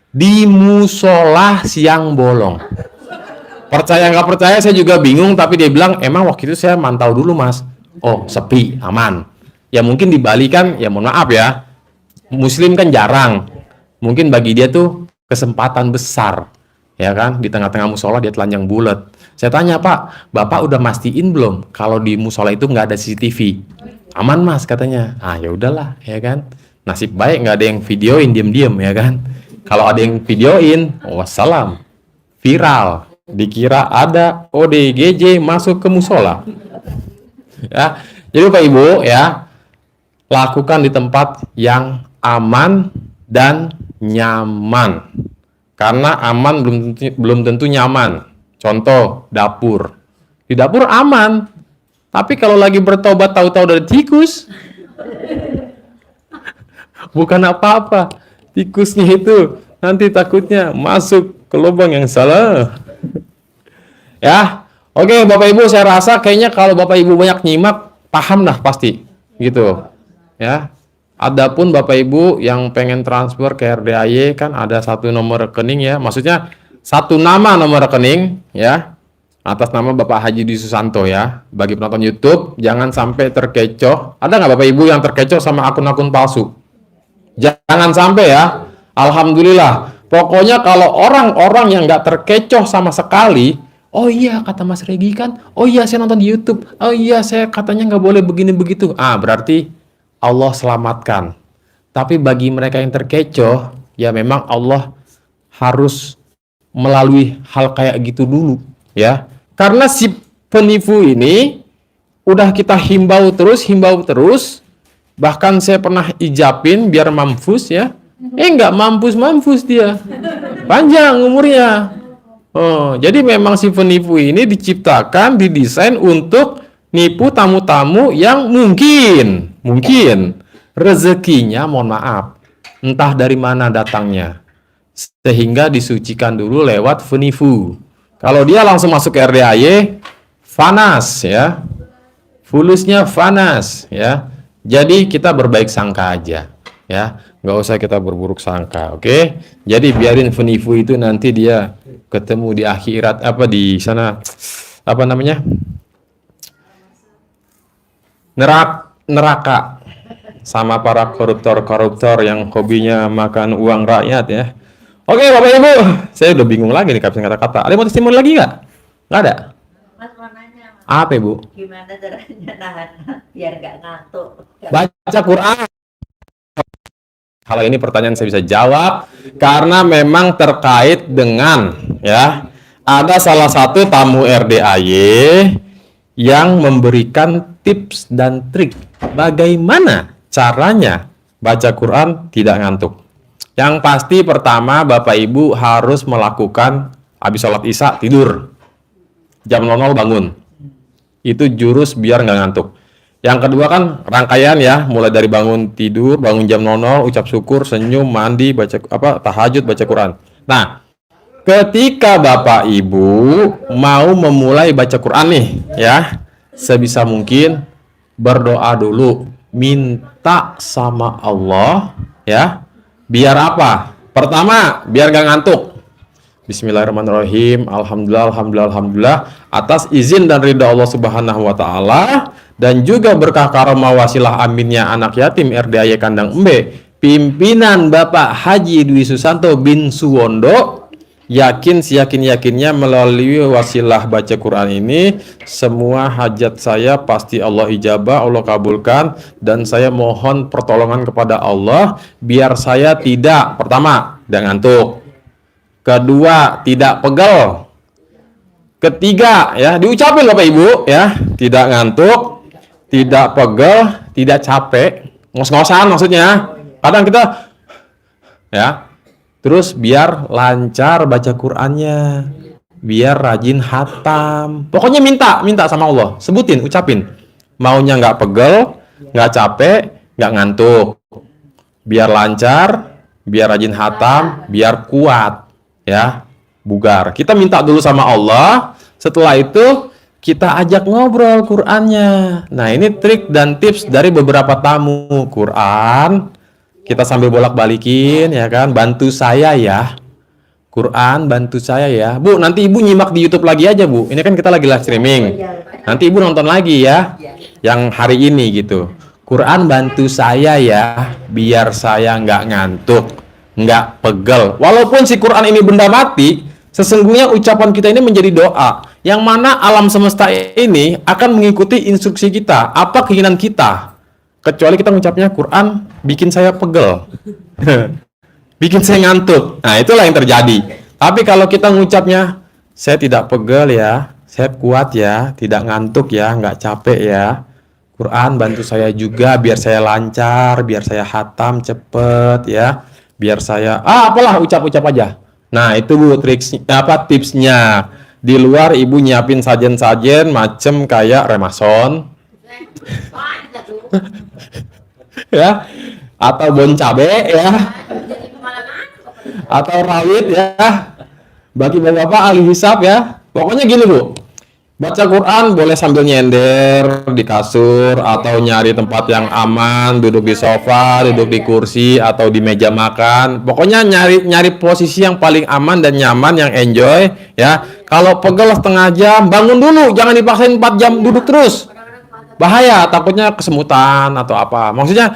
di musola siang bolong. Percaya nggak percaya saya juga bingung, tapi dia bilang emang waktu itu saya mantau dulu mas. Oh sepi, aman. Ya mungkin di Bali kan, ya mohon maaf ya, Muslim kan jarang. Mungkin bagi dia tuh kesempatan besar, ya kan? Di tengah-tengah musola dia telanjang bulat. Saya tanya Pak, Bapak udah mastiin belum kalau di musola itu nggak ada CCTV? Aman mas katanya. Ah ya udahlah, ya kan? Nasib baik nggak ada yang videoin diam-diam, ya kan? Kalau ada yang videoin, wassalam, viral, dikira ada ODGJ masuk ke musola. Ya, jadi Bapak Ibu ya, lakukan di tempat yang aman dan nyaman. Karena aman belum tentu nyaman. Contoh, dapur. Di dapur aman. Tapi kalau lagi bertobat tahu-tahu dari tikus, bukan apa-apa. Tikusnya itu nanti takutnya masuk ke lubang yang salah. Ya, oke Bapak Ibu, saya rasa kayaknya kalau Bapak Ibu banyak nyimak, paham dah pasti, gitu. Ya, adapun Bapak Ibu yang pengen transfer ke RDAY kan ada satu nomor rekening ya, maksudnya satu nama nomor rekening ya, atas nama Bapak Haji Dwi Susanto ya. Bagi penonton YouTube, jangan sampai terkecoh. Ada nggak Bapak Ibu yang terkecoh sama akun-akun palsu? Jangan sampai ya. Alhamdulillah. Pokoknya kalau orang-orang yang nggak terkecoh sama sekali, oh iya kata Mas Regi kan, oh iya saya nonton di YouTube, oh iya saya katanya nggak boleh begini begitu. Ah berarti Allah selamatkan. Tapi bagi mereka yang terkecoh, ya memang Allah harus melalui hal kayak gitu dulu, ya. Karena si penipu ini udah kita himbau terus, bahkan saya pernah ijabin biar mampus ya. Nggak mampus dia, panjang umurnya. Oh, jadi memang si penipu ini diciptakan, didesain untuk nipu tamu-tamu yang mungkin rezekinya, mohon maaf, entah dari mana datangnya, sehingga disucikan dulu lewat penipu. Kalau dia langsung masuk ke RDAY, fanas ya, fulusnya fanas ya. Jadi kita berbaik sangka aja ya, nggak usah kita berburuk sangka, oke? Jadi biarin penipu itu nanti dia ketemu di akhirat, apa di sana, apa namanya, neraka sama para koruptor yang hobinya makan uang rakyat ya. Oke Bapak Ibu, saya udah bingung lagi nih kehabisan kata-kata. Ada mau testimoni lagi nggak? Nggak ada? Mas mau nanya, Mas, Apa Ibu? gimana caranya nahan biar nggak ngantuk? Baca Quran. Kalau ini pertanyaan saya bisa jawab karena memang terkait dengan ya, ada salah satu tamu RDAY yang memberikan tips dan trik bagaimana caranya baca Quran tidak ngantuk. Yang pasti pertama Bapak Ibu harus melakukan habis sholat Isya tidur. Jam 00 bangun. Itu jurus biar nggak ngantuk. Yang kedua kan rangkaian ya, mulai dari bangun tidur, bangun jam 00, ucap syukur, senyum, mandi, baca tahajud, baca Quran. Nah, ketika Bapak Ibu mau memulai baca Quran nih ya, sebisa mungkin berdoa dulu, minta sama Allah ya. Biar apa? Pertama, biar gak ngantuk. Bismillahirrahmanirrahim. Alhamdulillah atas izin dan ridha Allah Subhanahu wa taala dan juga berkah karomah wasilah aminnya anak yatim RDAY Kandang Embe, pimpinan Bapak Haji Dwi Susanto bin Suwondo, yakinnya melalui wasilah baca Quran ini semua hajat saya pasti Allah ijabah, Allah kabulkan, dan saya mohon pertolongan kepada Allah biar saya tidak, pertama, tidak ngantuk, kedua, tidak pegel, ketiga ya diucapin Bapak Ibu ya, tidak ngantuk, tidak pegel, tidak capek, ngos-ngosan maksudnya. Kadang kita ya, terus biar lancar baca Qur'annya, biar rajin hatam. Pokoknya minta sama Allah, sebutin, ucapin. Maunya nggak pegel, nggak capek, nggak ngantuk. Biar lancar, biar rajin hatam, biar kuat, ya, bugar. Kita minta dulu sama Allah. Setelah itu kita ajak ngobrol Qur'annya. Nah ini trik dan tips dari beberapa tamu Qur'an. Kita sambil bolak-balikin ya kan, bantu saya ya Quran bantu saya ya. Bu, nanti Ibu nyimak di YouTube lagi aja, Bu. Ini kan kita lagi live streaming. Nanti Ibu nonton lagi ya. Yang hari ini gitu. Quran bantu saya ya, biar saya nggak ngantuk, nggak pegel. Walaupun si Quran ini benda mati, sesungguhnya ucapan kita ini menjadi doa. Yang mana alam semesta ini akan mengikuti instruksi kita. Apa keinginan kita. Kecuali kita mengucapnya Quran bikin saya pegel. Bikin saya ngantuk. Nah, itulah yang terjadi. Tapi kalau kita ngucapnya, saya tidak pegel ya, saya kuat ya, tidak ngantuk ya, nggak capek ya. Quran bantu saya juga biar saya lancar, biar saya hatam cepet ya, biar saya apalah ucap-ucap aja. Nah, itu Bu tipsnya. Di luar Ibu nyiapin sajen-sajen macem kayak remason. Ya, atau bon cabe ya. Atau rawit ya, bagi bapak-bapak ahli hisab ya. Pokoknya gini Bu, baca Quran boleh sambil nyender di kasur atau nyari tempat yang aman, duduk di sofa, duduk di kursi atau di meja makan. Pokoknya nyari posisi yang paling aman dan nyaman, yang enjoy ya. Kalau pegel setengah jam, bangun dulu, jangan dipaksain 4 jam duduk terus. Bahaya, takutnya kesemutan atau apa. Maksudnya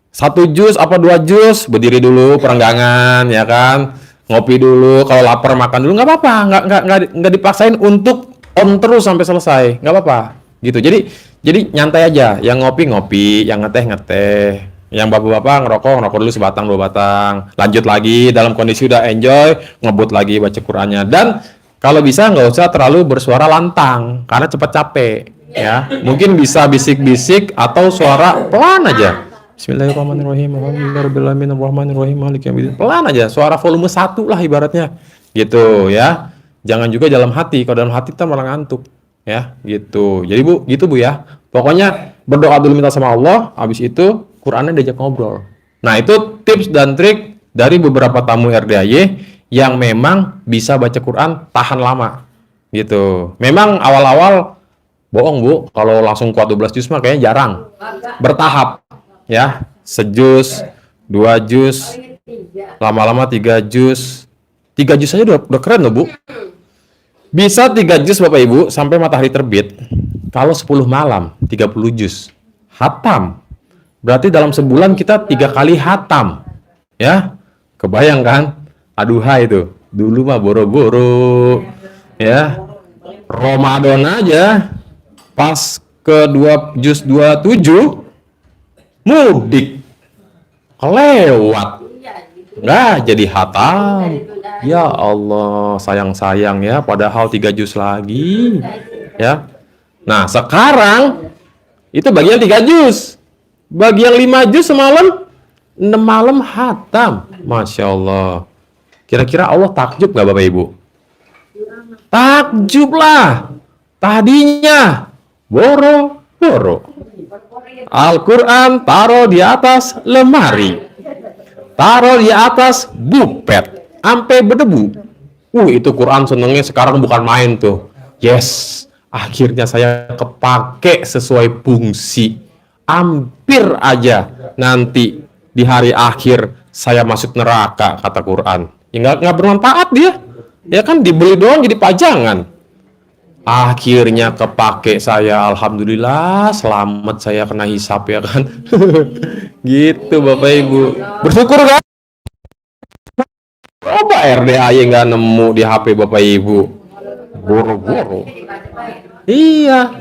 1 jus apa 2 jus, berdiri dulu perenggangan ya kan, ngopi dulu, kalau lapar makan dulu, nggak apa-apa, nggak dipaksain untuk on terus sampai selesai, nggak apa-apa gitu. Jadi nyantai aja, yang ngopi, yang ngeteh, yang bapak-bapak ngerokok dulu sebatang 2 batang, lanjut lagi dalam kondisi udah enjoy, ngebut lagi baca Qurannya. Dan kalau bisa nggak usah terlalu bersuara lantang karena cepat capek ya, mungkin bisa bisik-bisik atau suara pelan aja. Bismillahirrahmanirrahim. Alhamdulillahirabbil arrahmanirrahim maliki yaumiddin. Pelan aja, suara volume 1 lah ibaratnya. Gitu ya. Jangan juga dalam hati. Kalau dalam hati kita malah ngantuk ya, gitu. Jadi Bu, gitu Bu ya. Pokoknya berdoa dulu minta sama Allah, habis itu Qurannya diajak ngobrol. Nah, itu tips dan trik dari beberapa tamu RDAY yang memang bisa baca Quran tahan lama. Gitu. Memang awal-awal bohong Bu, kalau langsung kuat 12 juz mah kayaknya jarang. Bertahap. Ya, sejus, 2 jus, lama-lama 3 jus. 3 jus aja udah keren loh Bu. Bisa 3 jus Bapak Ibu sampai matahari terbit. Kalau 10 malam, 30 jus. Hatam. Berarti dalam sebulan kita 3 kali hatam. Ya, kebayang kan? Aduhai itu. Dulu mah boro-boro. Ya, Ramadan aja. Pas ke 2 jus 27, mudik kelewat, nggak jadi hatam. Ya Allah, sayang ya, padahal 3 juz lagi ya. Nah, sekarang itu bagian 3 juz, bagian 5 juz semalam, 6 malam hatam. Masya Allah. Kira-kira Allah takjub nggak Bapak Ibu? Takjub lah. Tadinya boro-boro Al-Quran taruh di atas lemari, taruh di atas bupet, sampai berdebu. Itu Quran senengnya sekarang bukan main tuh. Yes, akhirnya saya kepake sesuai fungsi. Hampir aja nanti di hari akhir saya masuk neraka, kata Quran. Ya nggak bermanfaat dia. Ya kan dibeli doang jadi pajangan. Akhirnya kepake saya, alhamdulillah, selamat saya kena hisap ya kan. Gitu Bapak Ibu. Bersyukur kan? Coba RDAY nggak nemu di HP Bapak Ibu. Boro-boro. Iya.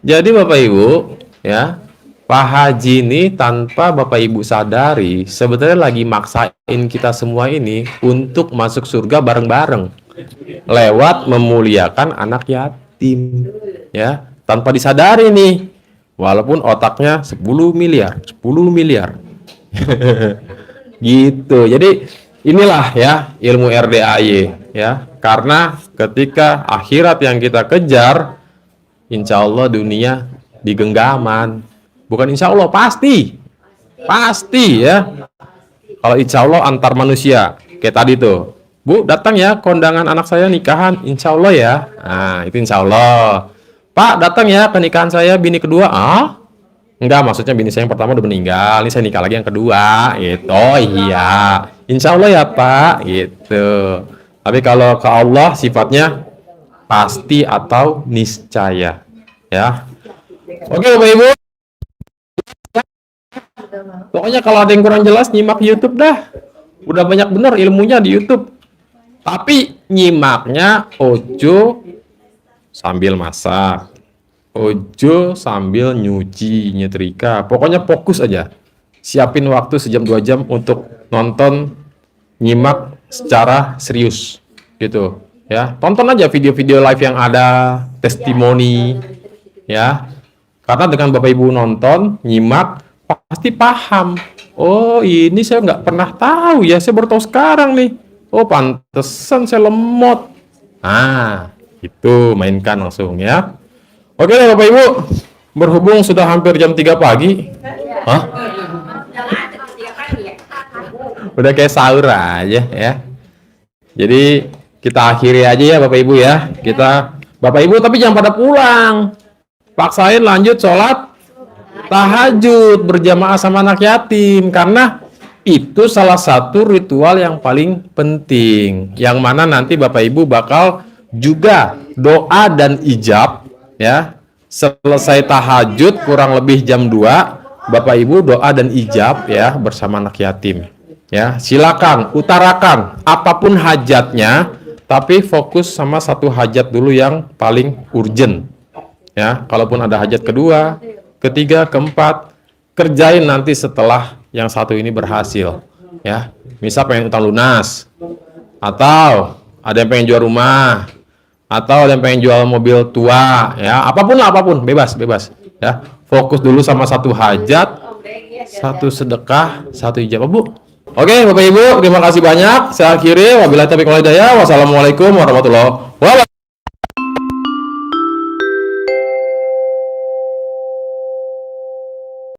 Jadi Bapak Ibu, ya, Pak Haji ini tanpa Bapak Ibu sadari, sebetulnya lagi maksain kita semua ini untuk masuk surga bareng-bareng. Lewat memuliakan anak yatim ya, tanpa disadari nih, walaupun otaknya 10 miliar gitu. Jadi inilah ya ilmu RDAY ya, karena ketika akhirat yang kita kejar, insya Allah dunia digenggaman. Bukan insya Allah, pasti ya. Kalau insya Allah antar manusia kayak tadi tuh, Bu, datang ya kondangan anak saya nikahan, insya Allah ya. Nah, itu insya Allah. Pak, datang ya ke nikahan saya bini kedua. Enggak, maksudnya bini saya yang pertama udah meninggal, ini saya nikah lagi yang kedua. Gitu. Oh iya, insya Allah ya Pak. Gitu. Tapi kalau ke Allah sifatnya pasti atau niscaya. Ya. Oke Bapak Ibu. Pokoknya kalau ada yang kurang jelas nyimak YouTube dah. Udah banyak bener ilmunya di YouTube. Tapi nyimaknya ojo sambil masak. Ojo sambil nyuci, nyetrika. Pokoknya fokus aja. Siapin waktu sejam 2 jam untuk nonton, nyimak secara serius gitu. Ya, tonton aja video-video live yang ada, testimoni ya. Karena dengan Bapak Ibu nonton, nyimak, pasti paham. Oh, ini saya nggak pernah tahu ya, saya baru tahu sekarang nih. Oh, pantesan saya lemot. Nah, itu mainkan langsung ya. Oke Bapak Ibu, berhubung sudah hampir jam 3 pagi. Hah? Udah kayak sahur aja ya. Jadi kita akhiri aja ya Bapak Ibu ya. Bapak Ibu tapi jangan pada pulang. Paksain lanjut sholat tahajud berjamaah sama anak yatim. Karena itu salah satu ritual yang paling penting. Yang mana nanti Bapak Ibu bakal juga doa dan ijab ya. Selesai tahajud kurang lebih jam 2, Bapak Ibu doa dan ijab ya bersama anak yatim. Ya, silakan utarakan apapun hajatnya, tapi fokus sama satu hajat dulu yang paling urgent. Ya, kalaupun ada hajat kedua, ketiga, keempat, kerjain nanti setelah yang satu ini berhasil. Ya, misal pengen utang lunas, atau ada yang pengen jual rumah, atau ada yang pengen jual mobil tua, ya, apapun lah, apapun, bebas. Ya, fokus dulu sama satu hajat, satu sedekah, satu ijabah, Bu. Oke, Bapak Ibu, terima kasih banyak. Saya akhiri. Wabillahi taufiq wal hidayah. Wassalamualaikum warahmatullahi wabarakatuh.